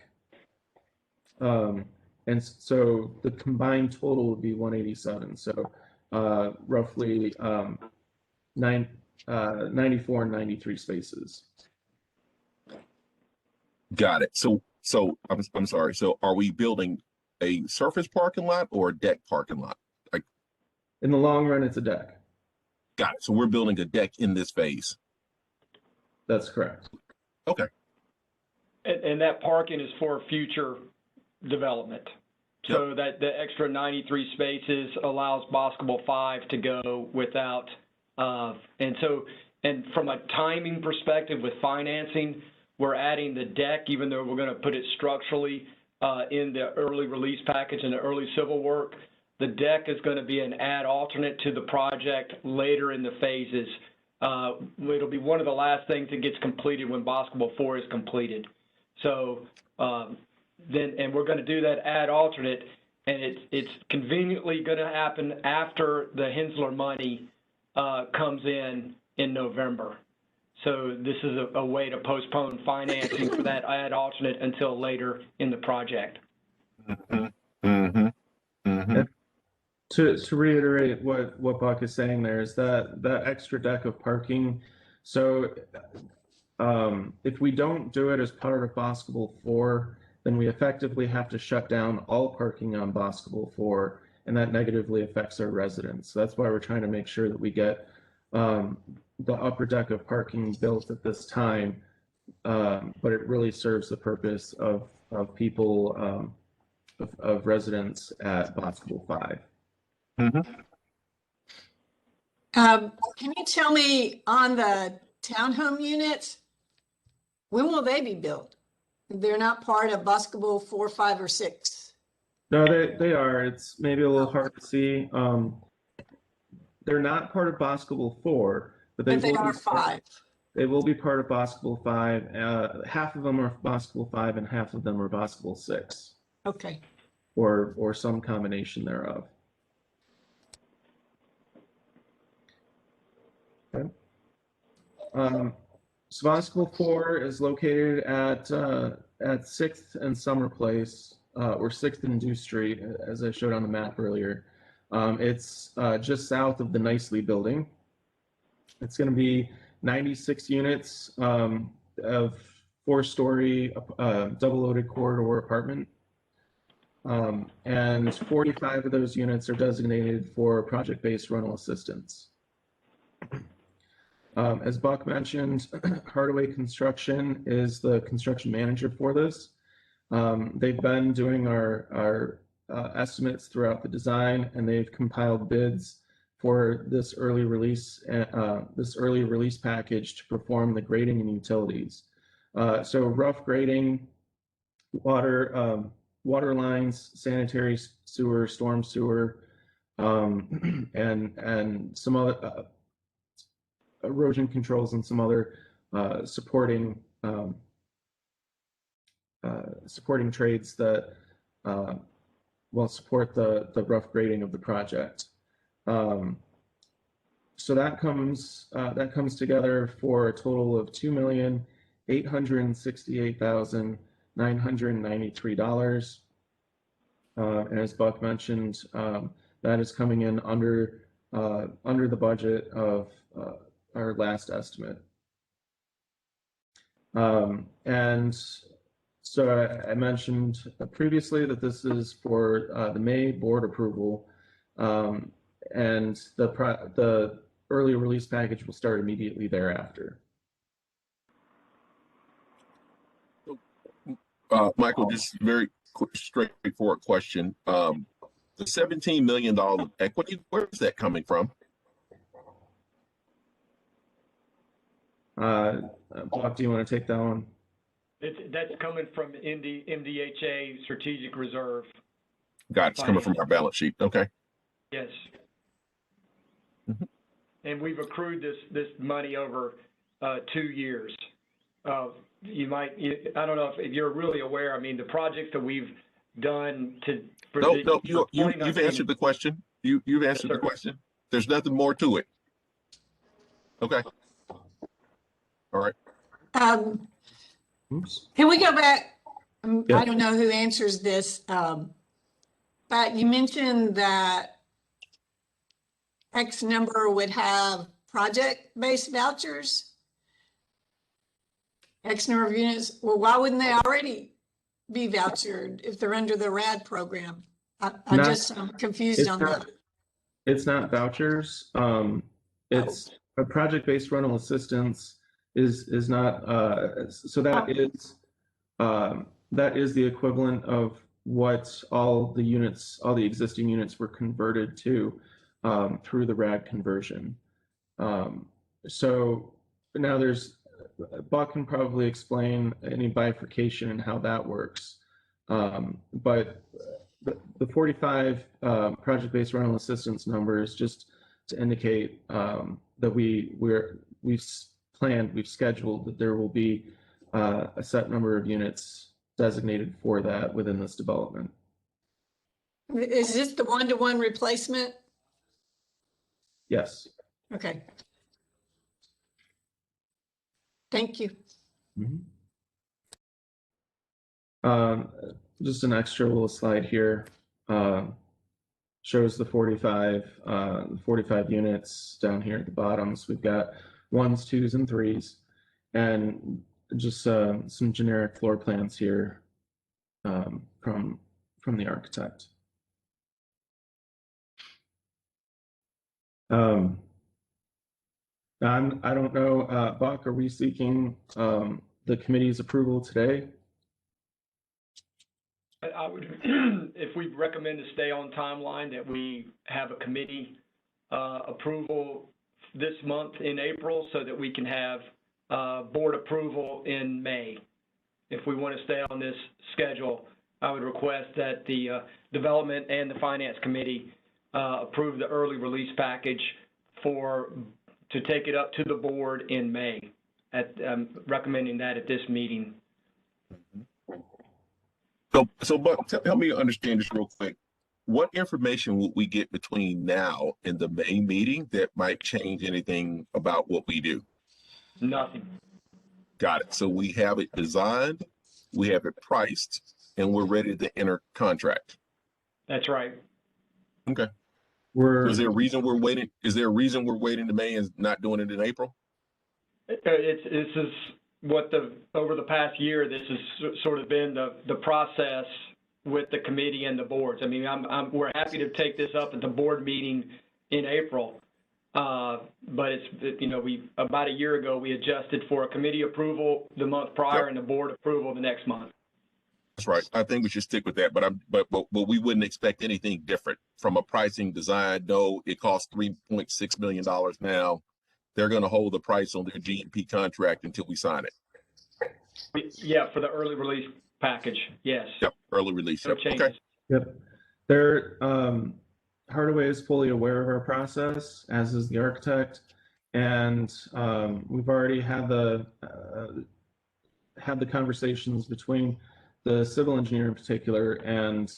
And so the combined total would be 187. So roughly 94 and 93 spaces. Got it. So I'm sorry. So are we building a surface parking lot or a deck parking lot? In the long run, it's a deck. Got it. So we're building a deck in this phase. That's correct. Okay. And that parking is for future development. So that the extra 93 spaces allows Boscobel 5 to go without, and from a timing perspective with financing, we're adding the deck, even though we're going to put it structurally in the early release package and the early civil work. The deck is going to be an add alternate to the project later in the phases. It'll be one of the last things that gets completed when Boscobel 4 is completed. So and we're going to do that add alternate, and it's conveniently going to happen after the Hensler money comes in November. So this is a way to postpone financing for that add alternate until later in the project. To reiterate what Buck is saying there is that extra deck of parking. So if we don't do it as part of Boscobel 4, then we effectively have to shut down all parking on Boscobel 4, and that negatively affects our residents. So that's why we're trying to make sure that we get the upper deck of parking built at this time, but it really serves the purpose of people, of residents at Boscobel 5. Can you tell me on the townhome units, when will they be built? They're not part of Boscobel 4, 5, or 6. No, they are. It's maybe a little hard to see. They're not part of Boscobel 4, but they are 5. They will be part of Boscobel 5. Half of them are Boscobel 5, and half of them are Boscobel 6. Okay. Or some combination thereof. Okay. So Boscobel 4 is located at 6th and Summer Place, or 6th and Dew Street, as I showed on the map earlier. It's just south of the Nicely building. It's going to be 96 units of 4-story double-loaded corridor apartment. And 45 of those units are designated for project-based rental assistance. As Buck mentioned, Hardaway Construction is the construction manager for this. They've been doing our estimates throughout the design, and they've compiled bids for this early release package to perform the grading and utilities. So rough grading, water lines, sanitary sewer, storm sewer, and some other erosion controls and some other supporting trades that will support the rough grading of the project. So that comes together for a total of $2,850,000 $868,993. And as Buck mentioned, that is coming in under the budget of our last estimate. And so I mentioned previously that this is for the May board approval, and the early release package will start immediately thereafter. Michael, just very quick, straightforward question. The $17 million of equity, where is that coming from? Bob, do you want to take that one? That's coming from MDHA Strategic Reserve. Got it. It's coming from our balance sheet. Okay. Yes. Mm-hmm. And we've accrued this money over 2 years. I don't know if you're really aware. I mean, the projects that we've done you've answered the question. You've answered the question. There's nothing more to it. Okay. All right. Oops. Can we go back? Yeah. I don't know who answers this, but you mentioned that X number would have project-based vouchers, X number of units. Well, why wouldn't they already be vouchered if they're under the RAD program? I'm confused on that. It's not vouchers. It's a project-based rental assistance is not, so that is the equivalent of what all the existing units were converted to through the RAD conversion. So now Buck can probably explain any bifurcation and how that works. But the 45 project-based rental assistance number is just to indicate that we've scheduled that there will be a set number of units designated for that within this development. Is this the one-to-one replacement? Yes. Okay. Thank you. Mm-hmm. Just an extra little slide here. Shows the 45 units down here at the bottom. So we've got 1s, 2s, and 3s, and just some generic floor plans here from the architect. I don't know, Buck, are we seeking the committee's approval today? I would, if we recommend to stay on timeline, that we have a committee approval this month in April so that we can have board approval in May. If we want to stay on this schedule, I would request that the development and the finance committee approve the early release package to take it up to the board in May. Recommending that at this meeting. So Buck, help me understand this real quick. What information will we get between now and the May meeting that might change anything about what we do? Nothing. Got it. So we have it designed, we have it priced, and we're ready to enter contract. That's right. Okay. Is there a reason we're waiting? Is there a reason we're waiting to May and not doing it in April? This is what over the past year, this has sort of been the process with the committee and the boards. I mean, we're happy to take this up at the board meeting in April, but about a year ago we adjusted for a committee approval the month prior and the board approval the next month. That's right. I think we should stick with that, but we wouldn't expect anything different from a pricing design. No, it costs $3.6 million now. They're going to hold the price on their GMP contract until we sign it. Yeah, for the early release package. Yes. Yep. Early release. No Yep. Okay. Yep. Hardaway is fully aware of our process, as is the architect, and we've already had the conversations between the civil engineer in particular and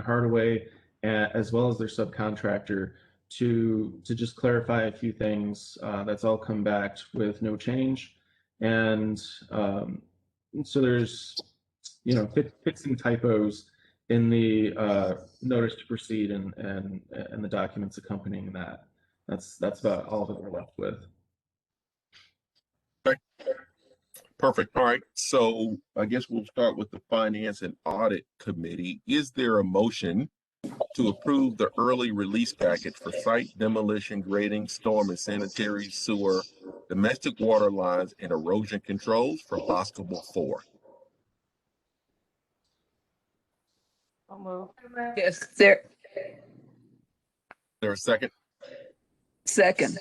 Hardaway, as well as their subcontractor, to just clarify a few things. That's all come back with no change, And so there's, fixing typos in the notice to proceed and the documents accompanying that. That's about all that we're left with. Okay. Perfect. All right. So I guess we'll start with the Finance and Audit Committee. Is there a motion to approve the early release package for site demolition, grading, storm and sanitary sewer, domestic water lines, and erosion controls for Boscobel 4? I'll move. Yes, there, There a second? second.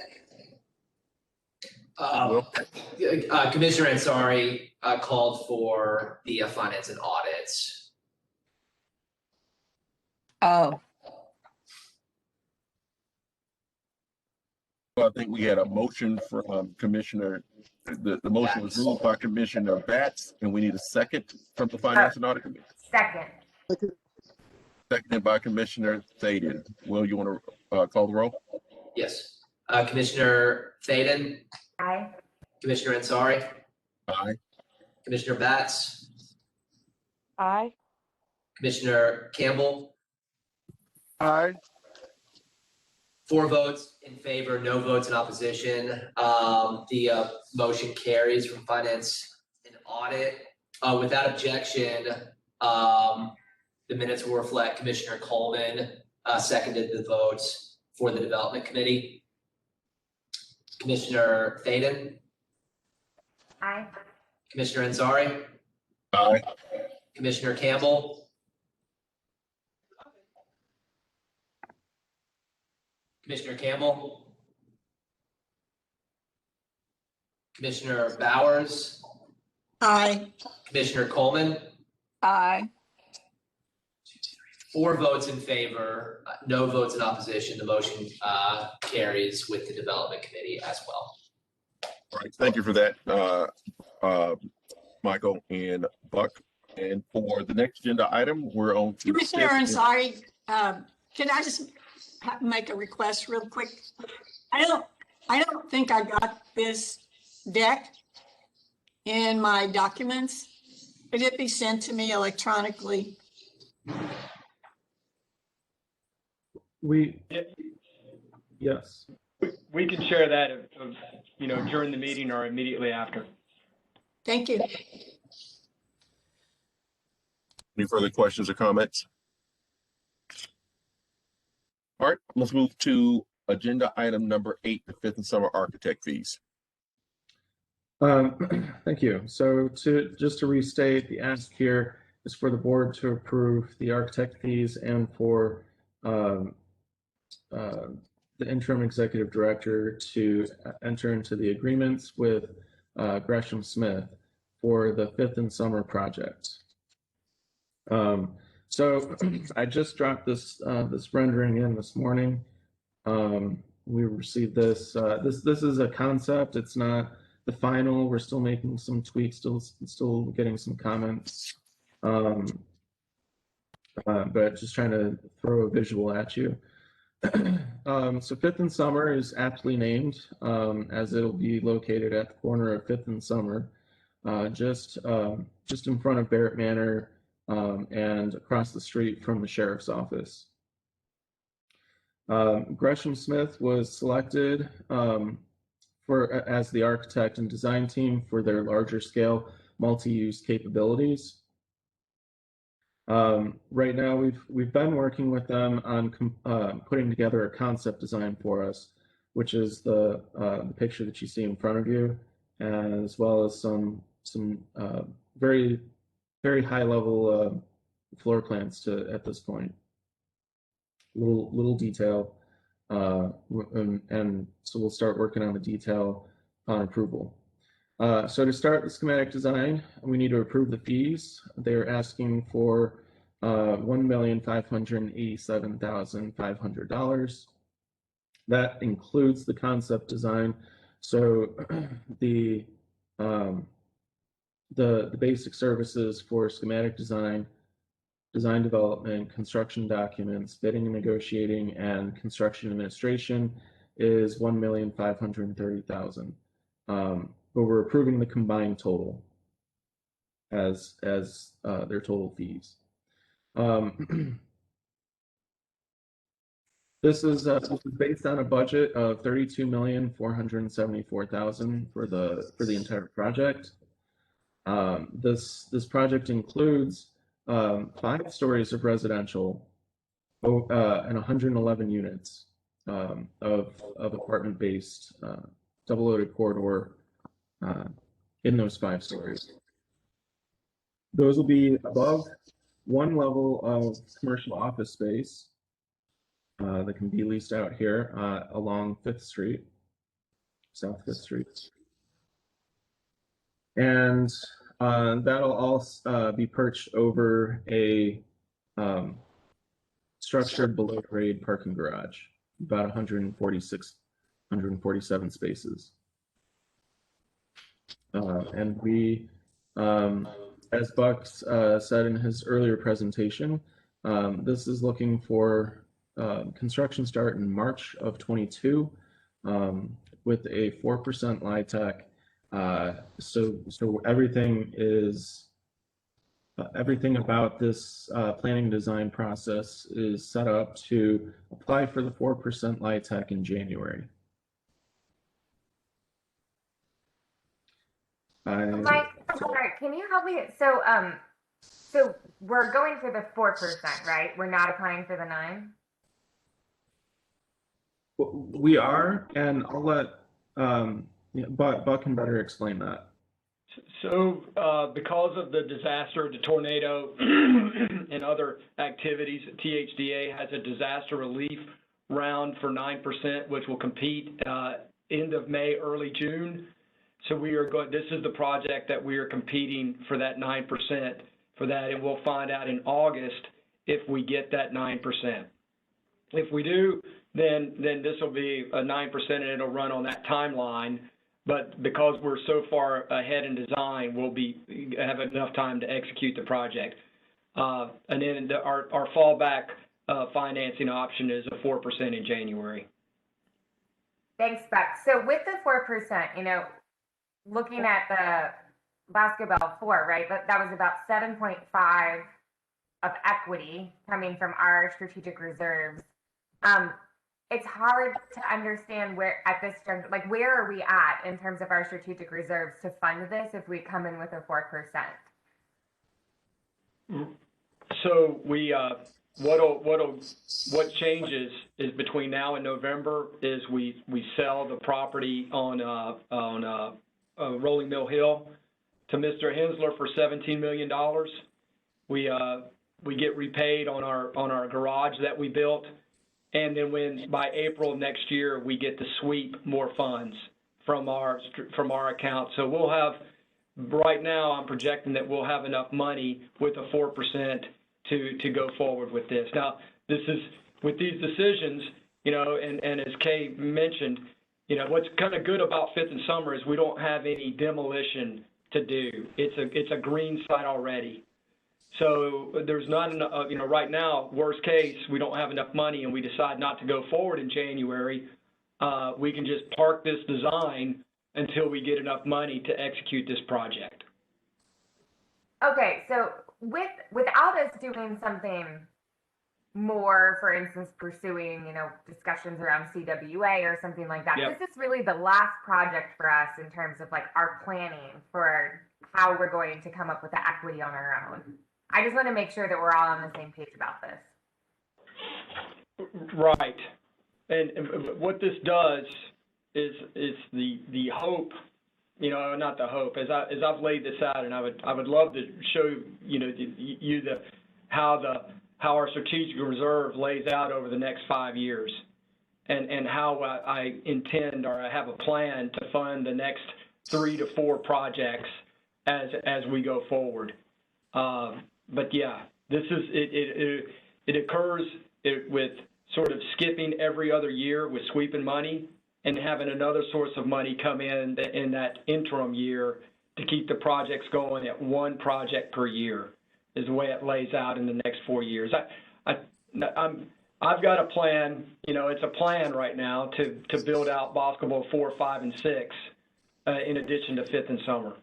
Commissioner Ansari called for the finance and audits. Oh, Well, I think we had a motion from Commissioner, the motion was moved by Commissioner Batts, and we need a second from the Finance and Audit Committee. Second. Seconded by Commissioner Thaden. Will, you want to call the roll? Yes. Commissioner Thaden, Aye. Commissioner Ansari, Aye. Commissioner Batts, Aye. Commissioner Campbell. Aye. 4 votes in favor, no votes in opposition. The motion carries from Finance and Audit. Without objection, the minutes will reflect Commissioner Coleman seconded the votes for the Development Committee. Commissioner Thaden, Aye. Commissioner Ansari, Aye. Commissioner Campbell, Commissioner Campbell, Commissioner Bowers, Aye. Commissioner Coleman. aye. 4 votes in favor, no votes in opposition. The motion carries with the Development Committee as well. All right. Thank you for that, Michael and Buck. And for the next agenda item, we're on to Commissioner Ansari, can I just make a request real quick? I don't think I got this deck in my documents. Could it be sent to me electronically? Yes. We can share that, during the meeting or immediately after. Thank you. Any further questions or comments? All right, let's move to agenda item number 8, the 5th and summer architect fees. Thank you. So just to restate, the ask here is for the board to approve the architect fees and for the interim executive director to enter into the agreements with Gresham Smith for the 5th and summer project. So I just dropped this rendering in this morning. We received this. This is a concept. It's not the final. We're still making some tweaks. Still getting some comments. But just trying to throw a visual at you. So 5th and Summer is aptly named, as it'll be located at the corner of 5th and Summer, just in front of Barrett Manor, and across the street from the sheriff's office. Gresham Smith was selected as the architect and design team for their larger scale multi-use capabilities. Right now, we've been working with them on putting together a concept design for us, which is the picture that you see in front of you, as well as some very high level floor plans at this point. Little detail, and so we'll start working on the detail on approval. So to start the schematic design, we need to approve the fees. They're asking for $1,587,500. That includes the concept design. So the basic services for schematic design, design development, construction documents, bidding and negotiating, and construction administration is $1,530,000. but we're approving the combined total as their total fees. This is based on a budget of $32,474,000 for the entire project. This project includes 5 stories of residential and 111 units of apartment-based double-loaded corridor in those 5 stories. Those will be above one level of commercial office space that can be leased out here along 5th Street, South 5th Street. And that'll all be perched over a structured below grade parking garage, about 147 spaces. And we, as Buck said in his earlier presentation, this is looking for construction start in March of 22 with a 4% LIHTC. So everything about this planning design process is set up to apply for the 4% LIHTC in January. Mike, sorry, can you help me? So, so we're going for the 4%, right? We're not applying for the 9%? We are, and I'll let Buck can better explain that. So because of the disaster, the tornado, and other activities, THDA has a disaster relief round for 9%, which will compete end of May, early June. So we are going. This is the project that we are competing for that 9% for that, and we'll find out in August if we get that 9%. If we do, then this will be a 9%, and it'll run on that timeline. But because we're so far ahead in design, we'll have enough time to execute the project. And then our fallback financing option is a 4% in January. Thanks, Buck. So with the 4%, you know, looking at the basketball 4, right? That was about 7.5 of equity coming from our strategic reserves. It's hard to understand where at this juncture, like where are we at in terms of our strategic reserves to fund this if we come in with a 4%? So what changes is between now and November is we sell the property on Rolling Mill Hill to Mr. Hensler for $17 million. We get repaid on our garage that we built. And then by April next year, we get to sweep more funds from our account. So we'll have, right now, I'm projecting that we'll have enough money with a 4% to go forward with this. Now, this is, with these decisions, you know, and as Kay mentioned, you know, what's kind of good about 5th and Summer is we don't have any demolition to do. It's a green site already. So there's not enough, you know, right now, worst case, we don't have enough money and we decide not to go forward in January. We can just park this design until we get enough money to execute this project. Okay, so without us doing something more, for instance, pursuing, you know, discussions around CWA or something like that, Yep. This is really the last project for us in terms of like our planning for how we're going to come up with the equity on our own. I just want to make sure that we're all on the same page about this. Right. And what this does is the hope, you know, not the hope, as I've laid this out, and I would love to show, you know, how our strategic reserve lays out over the next 5 years, and how I intend, or I have a plan to fund the next 3 to 4 projects as we go forward. But yeah, this is it occurs with sort of skipping every other year with sweeping money and having another source of money come in that interim year to keep the projects going at 1 project per year is the way it lays out in the next 4 years. I've got a plan, you know, it's a plan right now to build out basketball 4, 5, and 6. in addition to Fifth and Summer.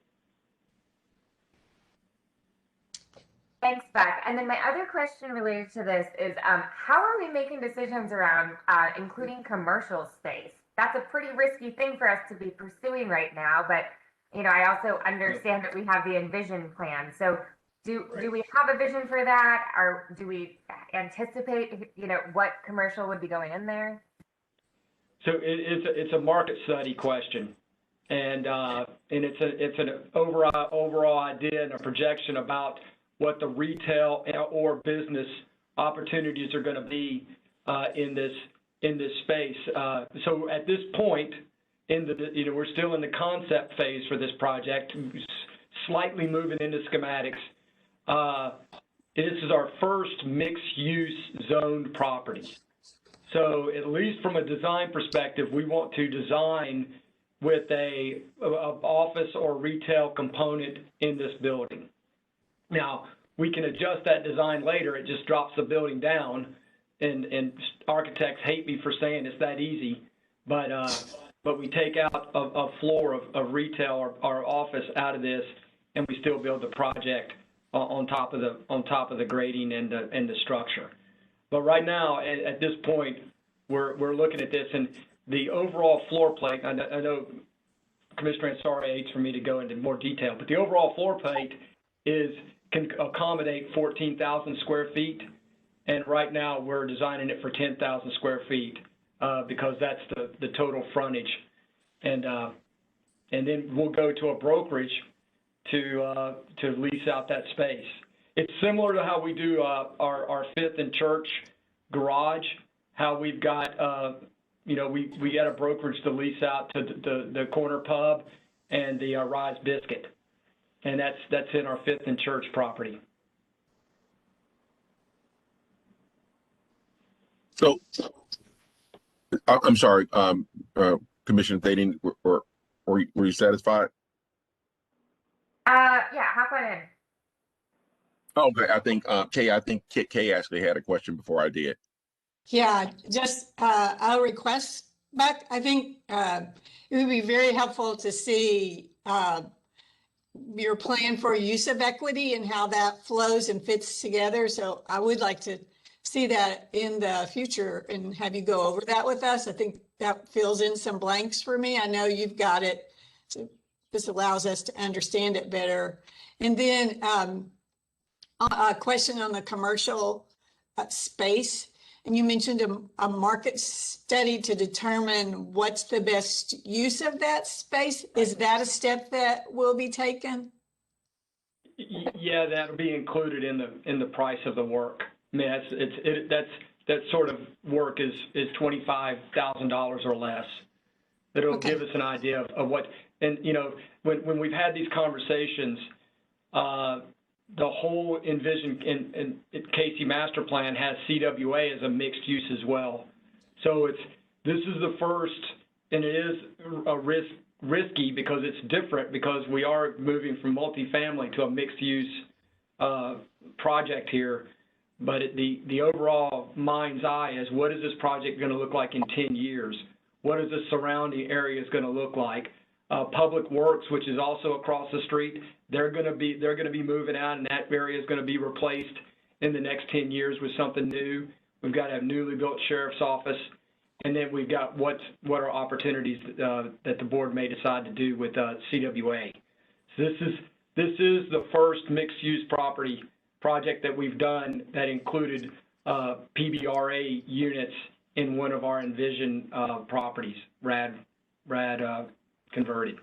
Thanks, Beck. And then my other question related to this is, how are we making decisions around including commercial space? That's a pretty risky thing for us to be pursuing right now, but I also understand that we have the Envision plan. So do we have a vision for that, or do we anticipate, what commercial would be going in there? So it's a market study question, and it's an overall idea and a projection about what the retail or business opportunities are going to be in this space. So at this point, we're still in the concept phase for this project, slightly moving into schematics. This is our first mixed-use zoned property. So at least from a design perspective, we want to design with a office or retail component in this building. Now, we can adjust that design later. It just drops the building down, and architects hate me for saying it's that easy, but we take out a floor of retail or office out of this, and we still build the project on top of the grading and the structure. But right now, at this point, we're looking at this, and the overall floor plate. I know Commissioner Ansari hates for me to go into more detail, but the overall floor plate can accommodate 14,000 square feet, and right now we're designing it for 10,000 square feet because that's the total frontage, and then we'll go to a brokerage to lease out that space. It's similar to how we do our Fifth and Church garage, how we've got we get a brokerage to lease out to the corner pub and the Rise Biscuit. And that's in our Fifth and Church property. So, I'm sorry, Commissioner Thading, were you satisfied? Yeah, hop on in. Okay, I think Kay actually had a question before I did. Yeah, just a request, Beck. I think it would be very helpful to see your plan for use of equity and how that flows and fits together. So I would like to see that in the future and have you go over that with us. I think that fills in some blanks for me. I know you've got it. So this allows us to understand it better. And then a question on the commercial space. And you mentioned a market study to determine what's the best use of that space. Is that a step that will be taken? Yeah, that'll be included in the price of the work. I mean, that sort of work is $25,000 or less. It'll give us an idea of what. And when we've had these conversations, the whole Envision and Casey Master Plan has CWA as a mixed use as well. So this is the first, and it is a risky because it's different because we are moving from multifamily to a mixed use project here. But the overall mind's eye is what is this project going to look like in 10 years? What is the surrounding areas going to look like? Public Works, which is also across the street, they're going to be moving out, and that area is going to be replaced in the next 10 years with something new. We've got to have newly built sheriff's office, and then we've got what are opportunities that the board may decide to do with CWA. So this is the first mixed-use project that we've done that included PBRA units in one of our Envision properties, RAD converted.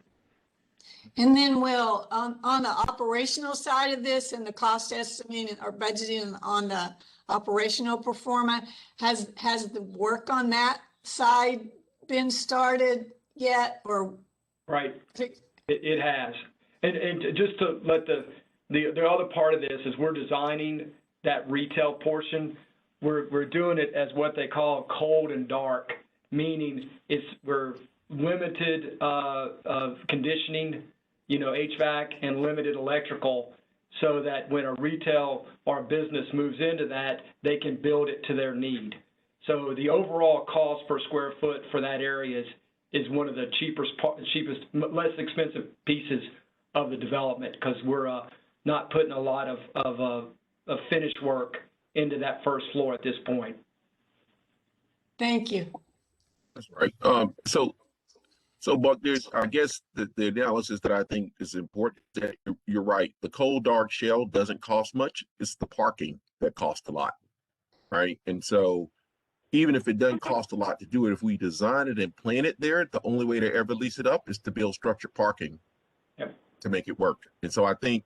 And then Will, on the operational side of this and the cost estimate or budgeting on the operational performance, has the work on that side been started yet? Or right, it has. And just to let the other part of this is we're designing that retail portion. We're doing it as what they call cold and dark, meaning we're limited of conditioning, HVAC, and limited electrical, so that when a retail or a business moves into that, they can build it to their need. So the overall cost per square foot for that area is one of the cheapest, less expensive pieces of the development, because we're not putting a lot of finished work into that first floor at this point. Thank you. That's right. So, Buck, there's, I guess, the analysis that I think is important, that you're right. The cold, dark shell doesn't cost much. It's the parking that costs a lot, right? And so even if it doesn't cost a lot to do it, if we design it and plan it there, the only way to ever lease it up is to build structured parking to make it work. And so I think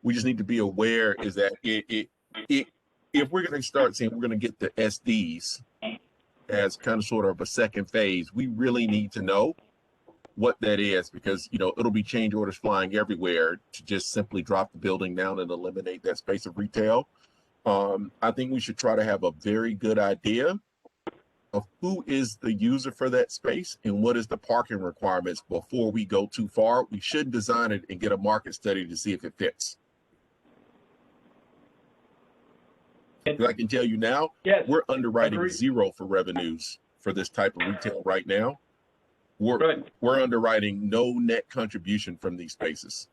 we just need to be aware is that if we're going to start saying we're going to get the SDs as kind of sort of a second phase, we really need to know what that is, because it'll be change orders flying everywhere to just simply drop the building down and eliminate that space of retail. I think we should try to have a very good idea of who is the user for that space and what is the parking requirements before we go too far. We should design it and get a market study to see if it fits. And I can tell you now, yes, we're underwriting zero for revenues for this type of retail right now. We're underwriting no net contribution from these spaces.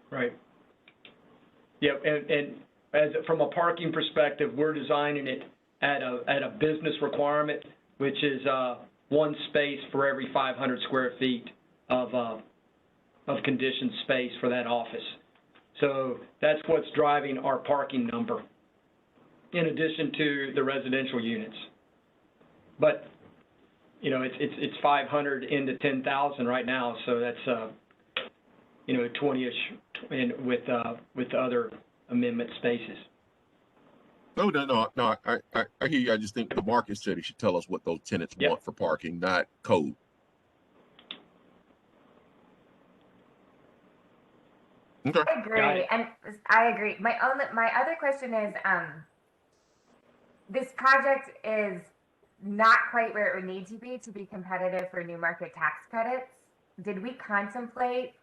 Right. Yeah, and as from a parking perspective, we're designing it at a business requirement, which is one space for every 500 square feet of conditioned space for that office. So that's what's driving our parking number, in addition to the residential units. But it's 500 into 10,000 right now, so that's 20-ish, and with the other amendment spaces. No. I hear you. I just think the market study should tell us what those tenants want for parking, not code. Okay. I agree, and I agree. My other question is, this project is not quite where it would need to be competitive for new market tax credits. Did we contemplate,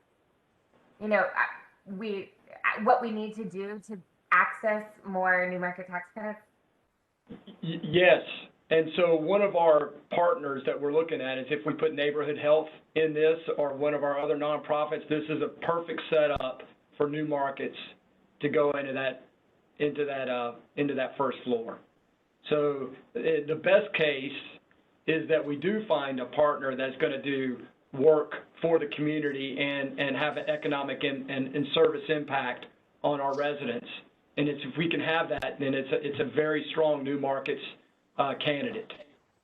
what we need to do to access more new market tax credits? Yes, and so one of our partners that we're looking at is if we put Neighborhood Health in this, or one of our other nonprofits, this is a perfect setup for new markets to go into that first floor. So the best case is that we do find a partner that's going to do work for the community and have an economic and service impact on our residents. And if we can have that, then it's a very strong new markets candidate.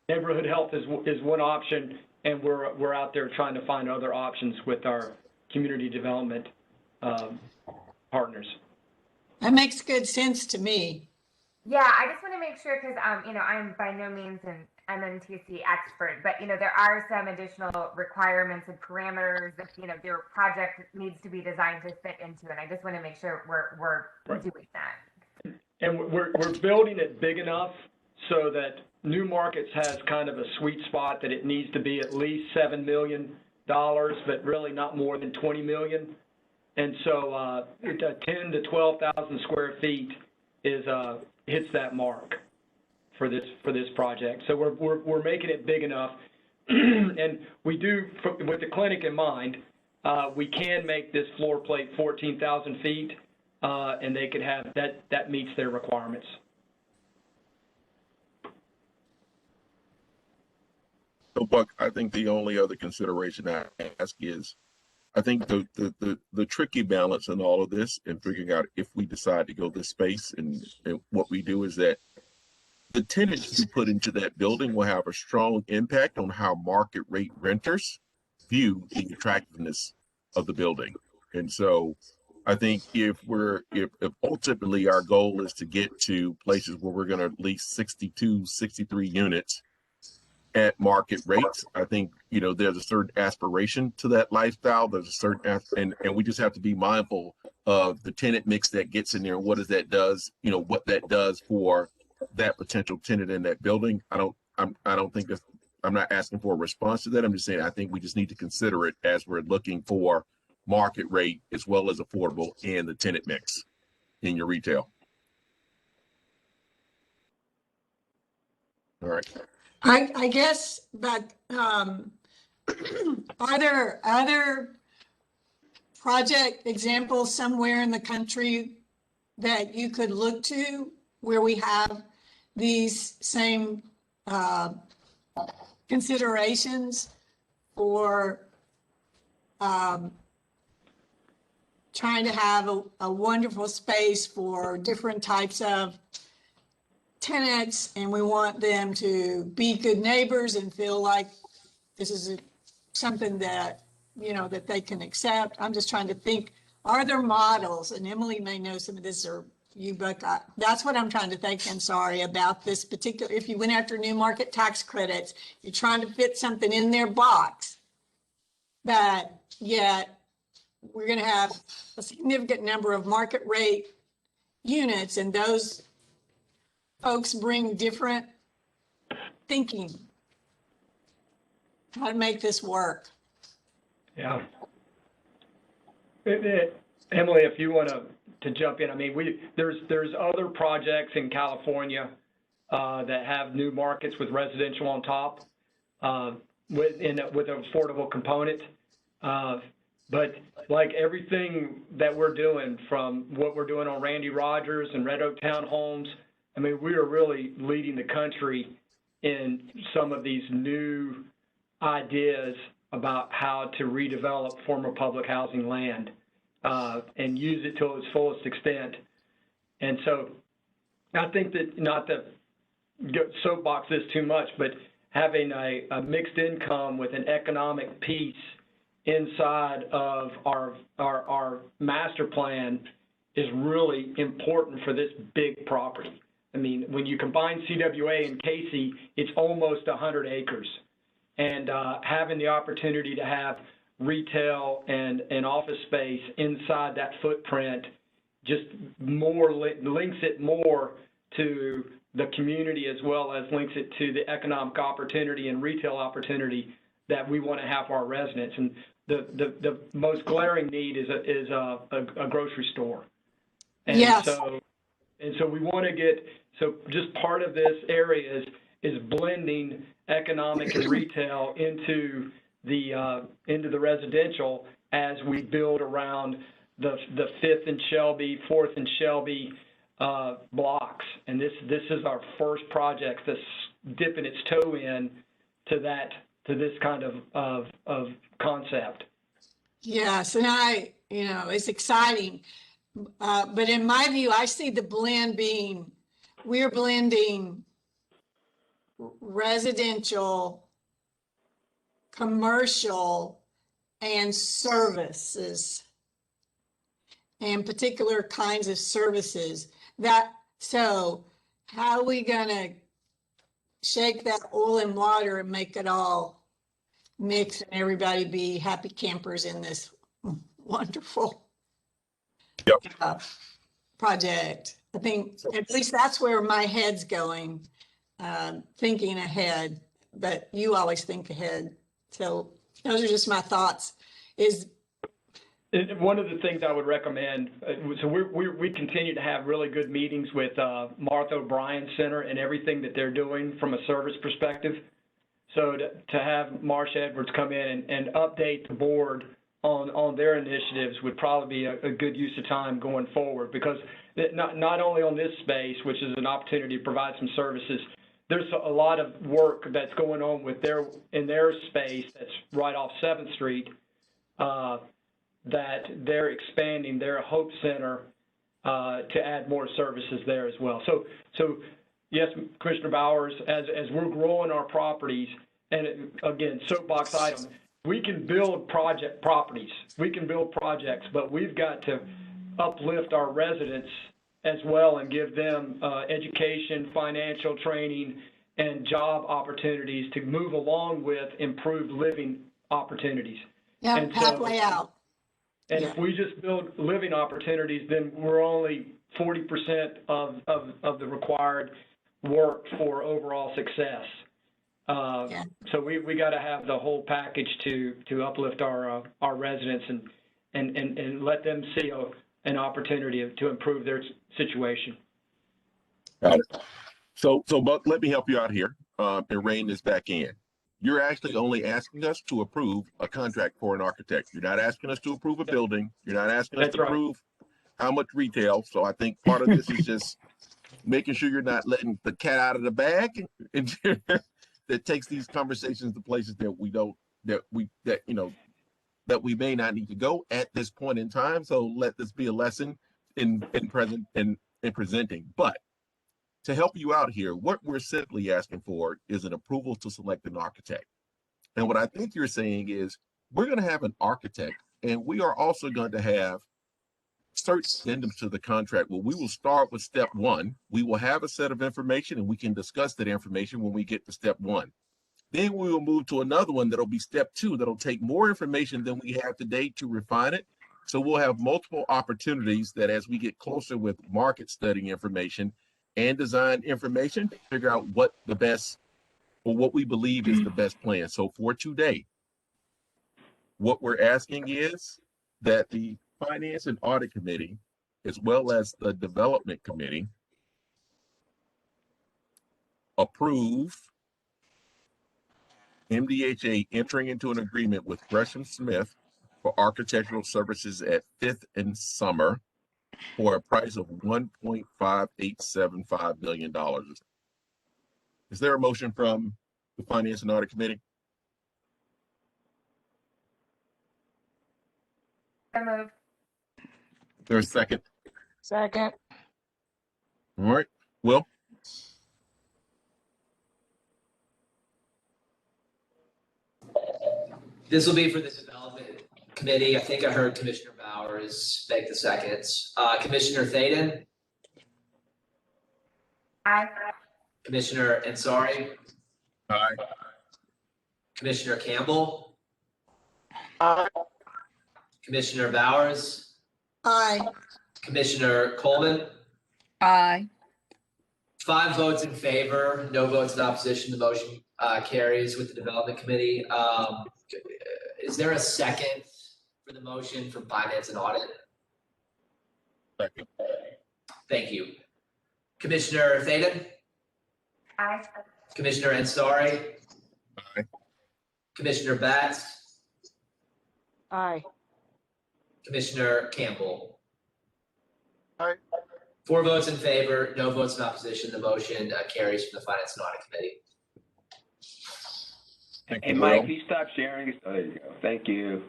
Neighborhood Health is one option, and we're out there trying to find other options with our community development partners. That makes good sense to me. Yeah, I just want to make sure, because I'm by no means an MMTC expert, but there are some additional requirements and parameters that your project needs to be designed to fit into, and I just want to make sure we're doing that. And we're building it big enough so that New Markets has kind of a sweet spot that it needs to be at least $7 million, but really not more than $20 million. And so 10 to 12,000 square feet is hits that mark for this project. So we're making it big enough, and we do, with the clinic in mind, we can make this floor plate 14,000 feet, and they could have that meets their requirements. So, Buck, I think the only other consideration I ask is, I think the tricky balance in all of this and figuring out if we decide to go this space, and what we do is that the tenants you put into that building will have a strong impact on how market rate renters view the attractiveness of the building. And so I think if ultimately our goal is to get to places where we're going to lease 62, 63 units at market rates, I think, there's a certain aspiration to that lifestyle. There's a certain, and we just have to be mindful of the tenant mix that gets in there. And what does that does, what that does for that potential tenant in that building. I don't think that, I'm not asking for a response to that. I'm just saying, I think we just need to consider it as we're looking for market rate as well as affordable and the tenant mix in your retail. All right. I guess, but are there other project examples somewhere in the country that you could look to where we have these same considerations for trying to have a wonderful space for different types of tenants, and we want them to be good neighbors and feel like this is something that, you know, that they can accept? I'm just trying to think, are there models, and Emily may know some of this, or you, but that's what I'm trying to think, I'm sorry, about this particular, if you went after new market tax credits, you're trying to fit something in their box, but yet we're going to have a significant number of market rate units, and those folks bring different thinking. How to make this work. Yeah. Emily, if you want to jump in, I mean, there's other projects in California that have new markets with residential on top, with an affordable component. But like everything that we're doing, from what we're doing on Randy Rogers and Red Oak Townhomes, I mean, we are really leading the country in some of these new ideas about how to redevelop former public housing land and use it to its fullest extent. And so I think that, not to soapbox this too much, but having a mixed income with an economic piece inside of our master plan is really important for this big property. I mean, when you combine CWA and Casey, it's almost 100 acres. And having the opportunity to have retail and office space inside that footprint just more links it more to the community, as well as links it to the economic opportunity and retail opportunity that we want to have for our residents. And the most glaring need is a grocery store. And yes. So we want to get, so just part of this area is blending economic and retail into the residential as we build around the 5th and Shelby, 4th and Shelby blocks. And this is our first project that's dipping its toe in to this kind of concept. Yes, and it's exciting. But in my view, I see the blend being, we're blending residential, commercial, and services, and particular kinds of services. So how are we gonna shake that oil and water and make it all mix and everybody be happy campers in this wonderful project? I think at least that's where my head's going, thinking ahead, but you always think ahead. So those are just my thoughts. One of the things I would recommend, so we continue to have really good meetings with Martha O'Brien Center and everything that they're doing from a service perspective. So to have Marsh Edwards come in and update the board on their initiatives would probably be a good use of time going forward, because not only on this space, which is an opportunity to provide some services, there's a lot of work that's going on in their space that's right off 7th Street, that they're expanding their Hope Center to add more services there as well. So yes, Commissioner Bowers, as we're growing our properties, and again, soapbox item, we can build properties, we can build projects, but we've got to uplift our residents as well and give them education, financial training, and job opportunities to move along with improved living opportunities. Yeah, and pathway out. And if we just build living opportunities, then we're only 40% of the required work for overall success. So we got to have the whole package to uplift our residents and let them see an opportunity to improve their situation. Got it. So, but let me help you out here. and rein this back in. You're actually only asking us to approve a contract for an architect. You're not asking us to approve a building. You're not asking us That's to right. approve how much retail. So I think part of this is just making sure you're not letting the cat out of the bag and that takes these conversations to places that we don't, that we may not need to go at this point in time. So let this be a lesson in presenting. But to help you out here, what we're simply asking for is an approval to select an architect. And what I think you're saying is we're going to have an architect, and we are also going to have certain addendums to the contract. Well, we will start with step one. We will have a set of information, and we can discuss that information when we get to step one. Then we will move to another one that'll be step two, that'll take more information than we have today to refine it. So we'll have multiple opportunities that as we get closer with market studying information and design information, figure out what the best, or what we believe is the best plan. So for today, what we're asking is that the Finance and Audit Committee, as well as the Development Committee, approve MDHA entering into an agreement with Gresham Smith for architectural services at 5th and Summer for a price of $1.5875 million. Is there a motion from the Finance and Audit Committee? So moved. There's a second. Second. All right, Will? This will be for the Development Committee. I think I heard Commissioner Bowers make the seconds. Commissioner Thaden? Aye. Commissioner Ansari? Aye. Commissioner Campbell? Aye. Commissioner Bowers? Aye. Commissioner Coleman? Aye. 5 votes in favor, no votes in opposition. The motion carries with the Development Committee. Is there a second for the motion from Finance and Audit? Second. Thank you. Commissioner Thaden? Aye. Commissioner Ansari? Aye. Commissioner Batts? Aye. Commissioner Campbell? Aye. 4 votes in favor, no votes in opposition. The motion carries from the Finance and Audit Committee. Thank Hey, you, Mike, Will. can you stop sharing? Oh, there you go. Thank you.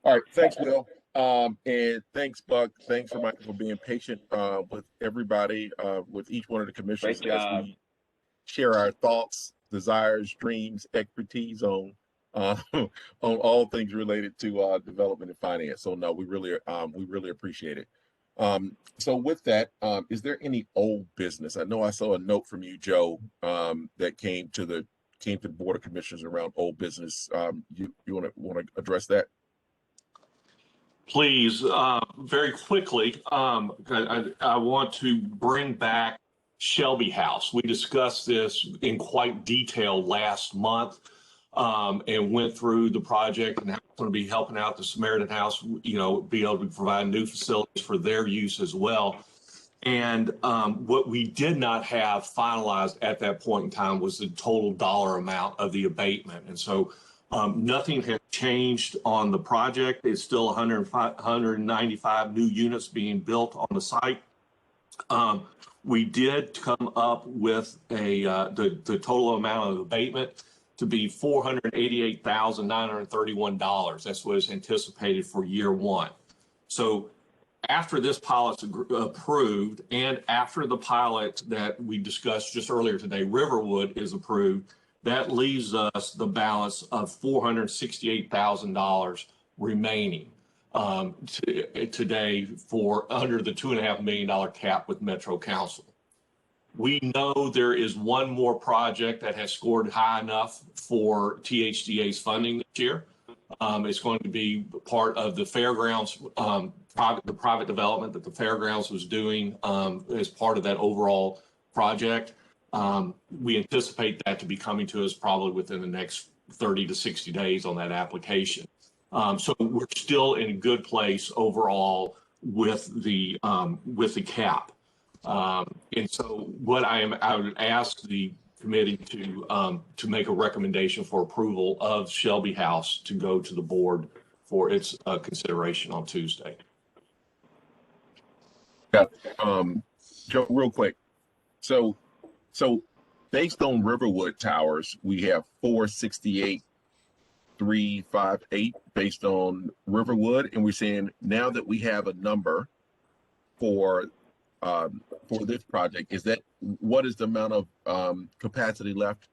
All right, thanks, Will. And thanks, Buck. Thanks, Michael, for being patient with everybody, with each one of the commissioners Great job. as we share our thoughts, desires, dreams, expertise on on all things related to development and finance. So no, we really appreciate it. So with that, is there any old business? I know I saw a note from you, Joe, that came to the Board of Commissioners around old business. You want to address that? Please, very quickly, I want to bring back Shelby House. We discussed this in quite detail last month and went through the project and how it's going to be helping out the Samaritan House, be able to provide new facilities for their use as well. And what we did not have finalized at that point in time was the total dollar amount of the abatement. And so nothing has changed on the project. It's still 195 new units being built on the site. We did come up with the total amount of abatement to be $488,931. That's what is anticipated for year one. So after this pilot's approved and after the pilot that we discussed just earlier today, Riverwood, is approved, that leaves us the balance of $468,000 remaining today for under the $2.5 million cap with Metro Council. We know there is one more project that has scored high enough for THDA's funding this year. It's going to be part of the fairgrounds, private development that the fairgrounds was doing as part of that overall project. We anticipate that to be coming to us probably within the next 30 to 60 days on that application. So we're still in a good place overall with the cap. And so what I would ask the committee to make a recommendation for approval of Shelby House to go to the board for its consideration on Tuesday. Yeah. Joe, real quick. So based on Riverwood Towers, we have 468,358 based on Riverwood, and we're saying now that we have a number for this project, what is the amount of capacity left?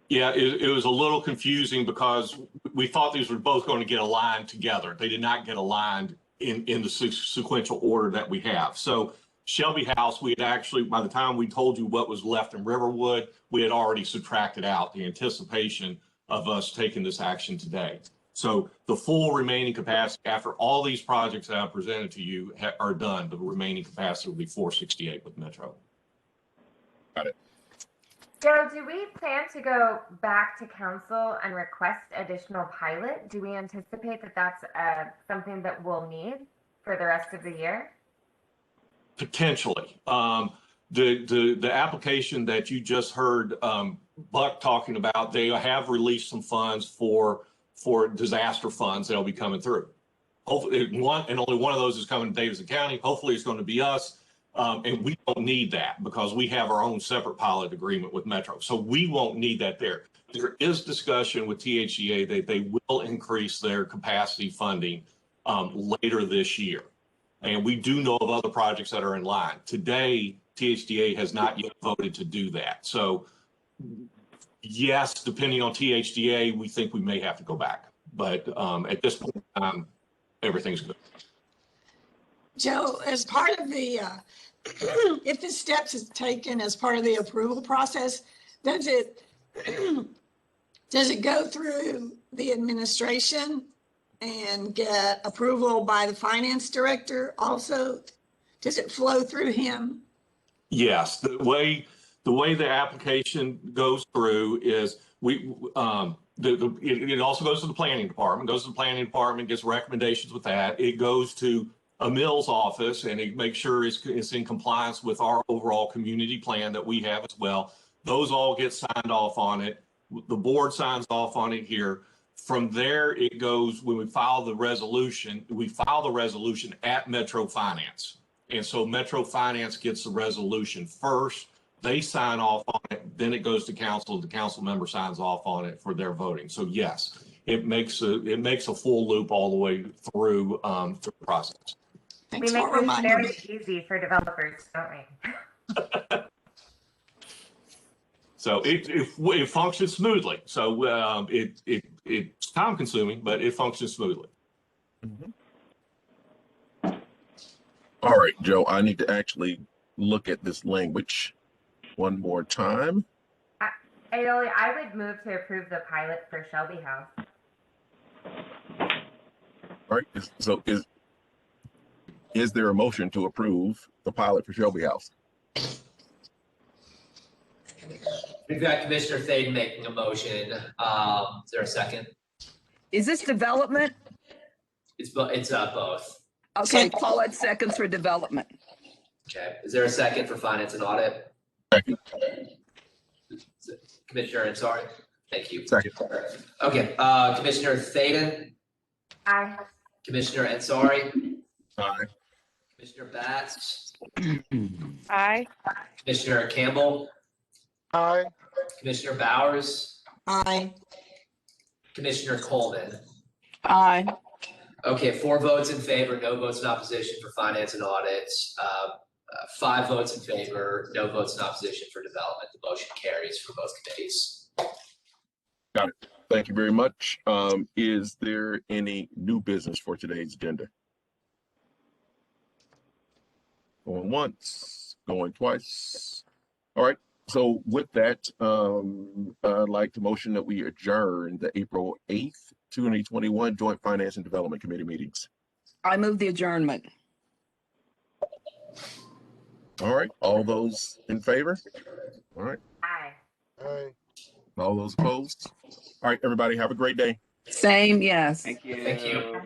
Yeah, it was a little confusing because we thought these were both going to get aligned together. They did not get aligned in the sequential order that we have. So Shelby House, we had actually, by the time we told you what was left in Riverwood, we had already subtracted out the anticipation of us taking this action today. So the full remaining capacity, after all these projects that I presented to you are done, the remaining capacity will be 468 with Metro. Got it. Joe, do we plan to go back to council and request additional pilot? Do we anticipate that that's something that we'll need for the rest of the year? Potentially. The application that you just heard Buck talking about, they have released some funds for disaster funds that'll be coming through. Hopefully only one of those is coming to Davidson County. Hopefully it's going to be us. And we don't need that because we have our own separate pilot agreement with Metro. So we won't need that there. There is discussion with THDA that they will increase their capacity funding later this year. And we do know of other projects that are in line. Today, THDA has not yet voted to do that. So yes, depending on THDA, we think we may have to go back. But at this point in time, everything's good. Joe, as part of the, if the steps is taken as part of the approval process, does it go through the administration and get approval by the finance director also? Does it flow through him? Yes, the way the application goes through is it also goes to the planning department, gets recommendations with that. It goes to a Mills office and it makes sure it's in compliance with our overall community plan that we have as well. Those all get signed off on it. The board signs off on it here. From there, it goes, when we file the resolution at Metro Finance. And so Metro Finance gets the resolution first. They sign off on it, then it goes to council. The council member signs off on it for their voting. So yes, it makes a full loop all the way through the process. Thanks we make for this reminding very me. easy for developers, don't we? So it functions smoothly. So it's time consuming, but it functions smoothly. Mm-hmm. All right, Joe, I need to actually look at this language one more time. Aioli, I would move to approve the pilot for Shelby House. All right, so is there a motion to approve the pilot for Shelby House? We've got Commissioner Thaden making a motion. Is there a second? Is this development? It's both. Okay, Paulette seconds for development. Okay. Is there a second for finance and audit? Second. Commissioner, I'm sorry. Thank you. Second. Okay. Commissioner Thaden? Aye. Commissioner Ansari? Aye. Commissioner Batts? Aye. Commissioner Campbell? Aye. Commissioner Bowers? Aye. Commissioner Coleman? Aye. Okay, 4 votes in favor, no votes in opposition for finance and audits. 5 votes in favor, no votes in opposition for development. The motion carries for both committees. Got it. Thank you very much. Is there any new business for today's agenda? Going once, going twice. All right. So with that, I'd like to motion that we adjourn the April 8th, 2021 Joint Finance and Development Committee meetings. I move the adjournment. All right. All those in favor? All right. Aye. Aye. All those opposed? All right, everybody, have a great day. Same, yes. Thank you. Thank you.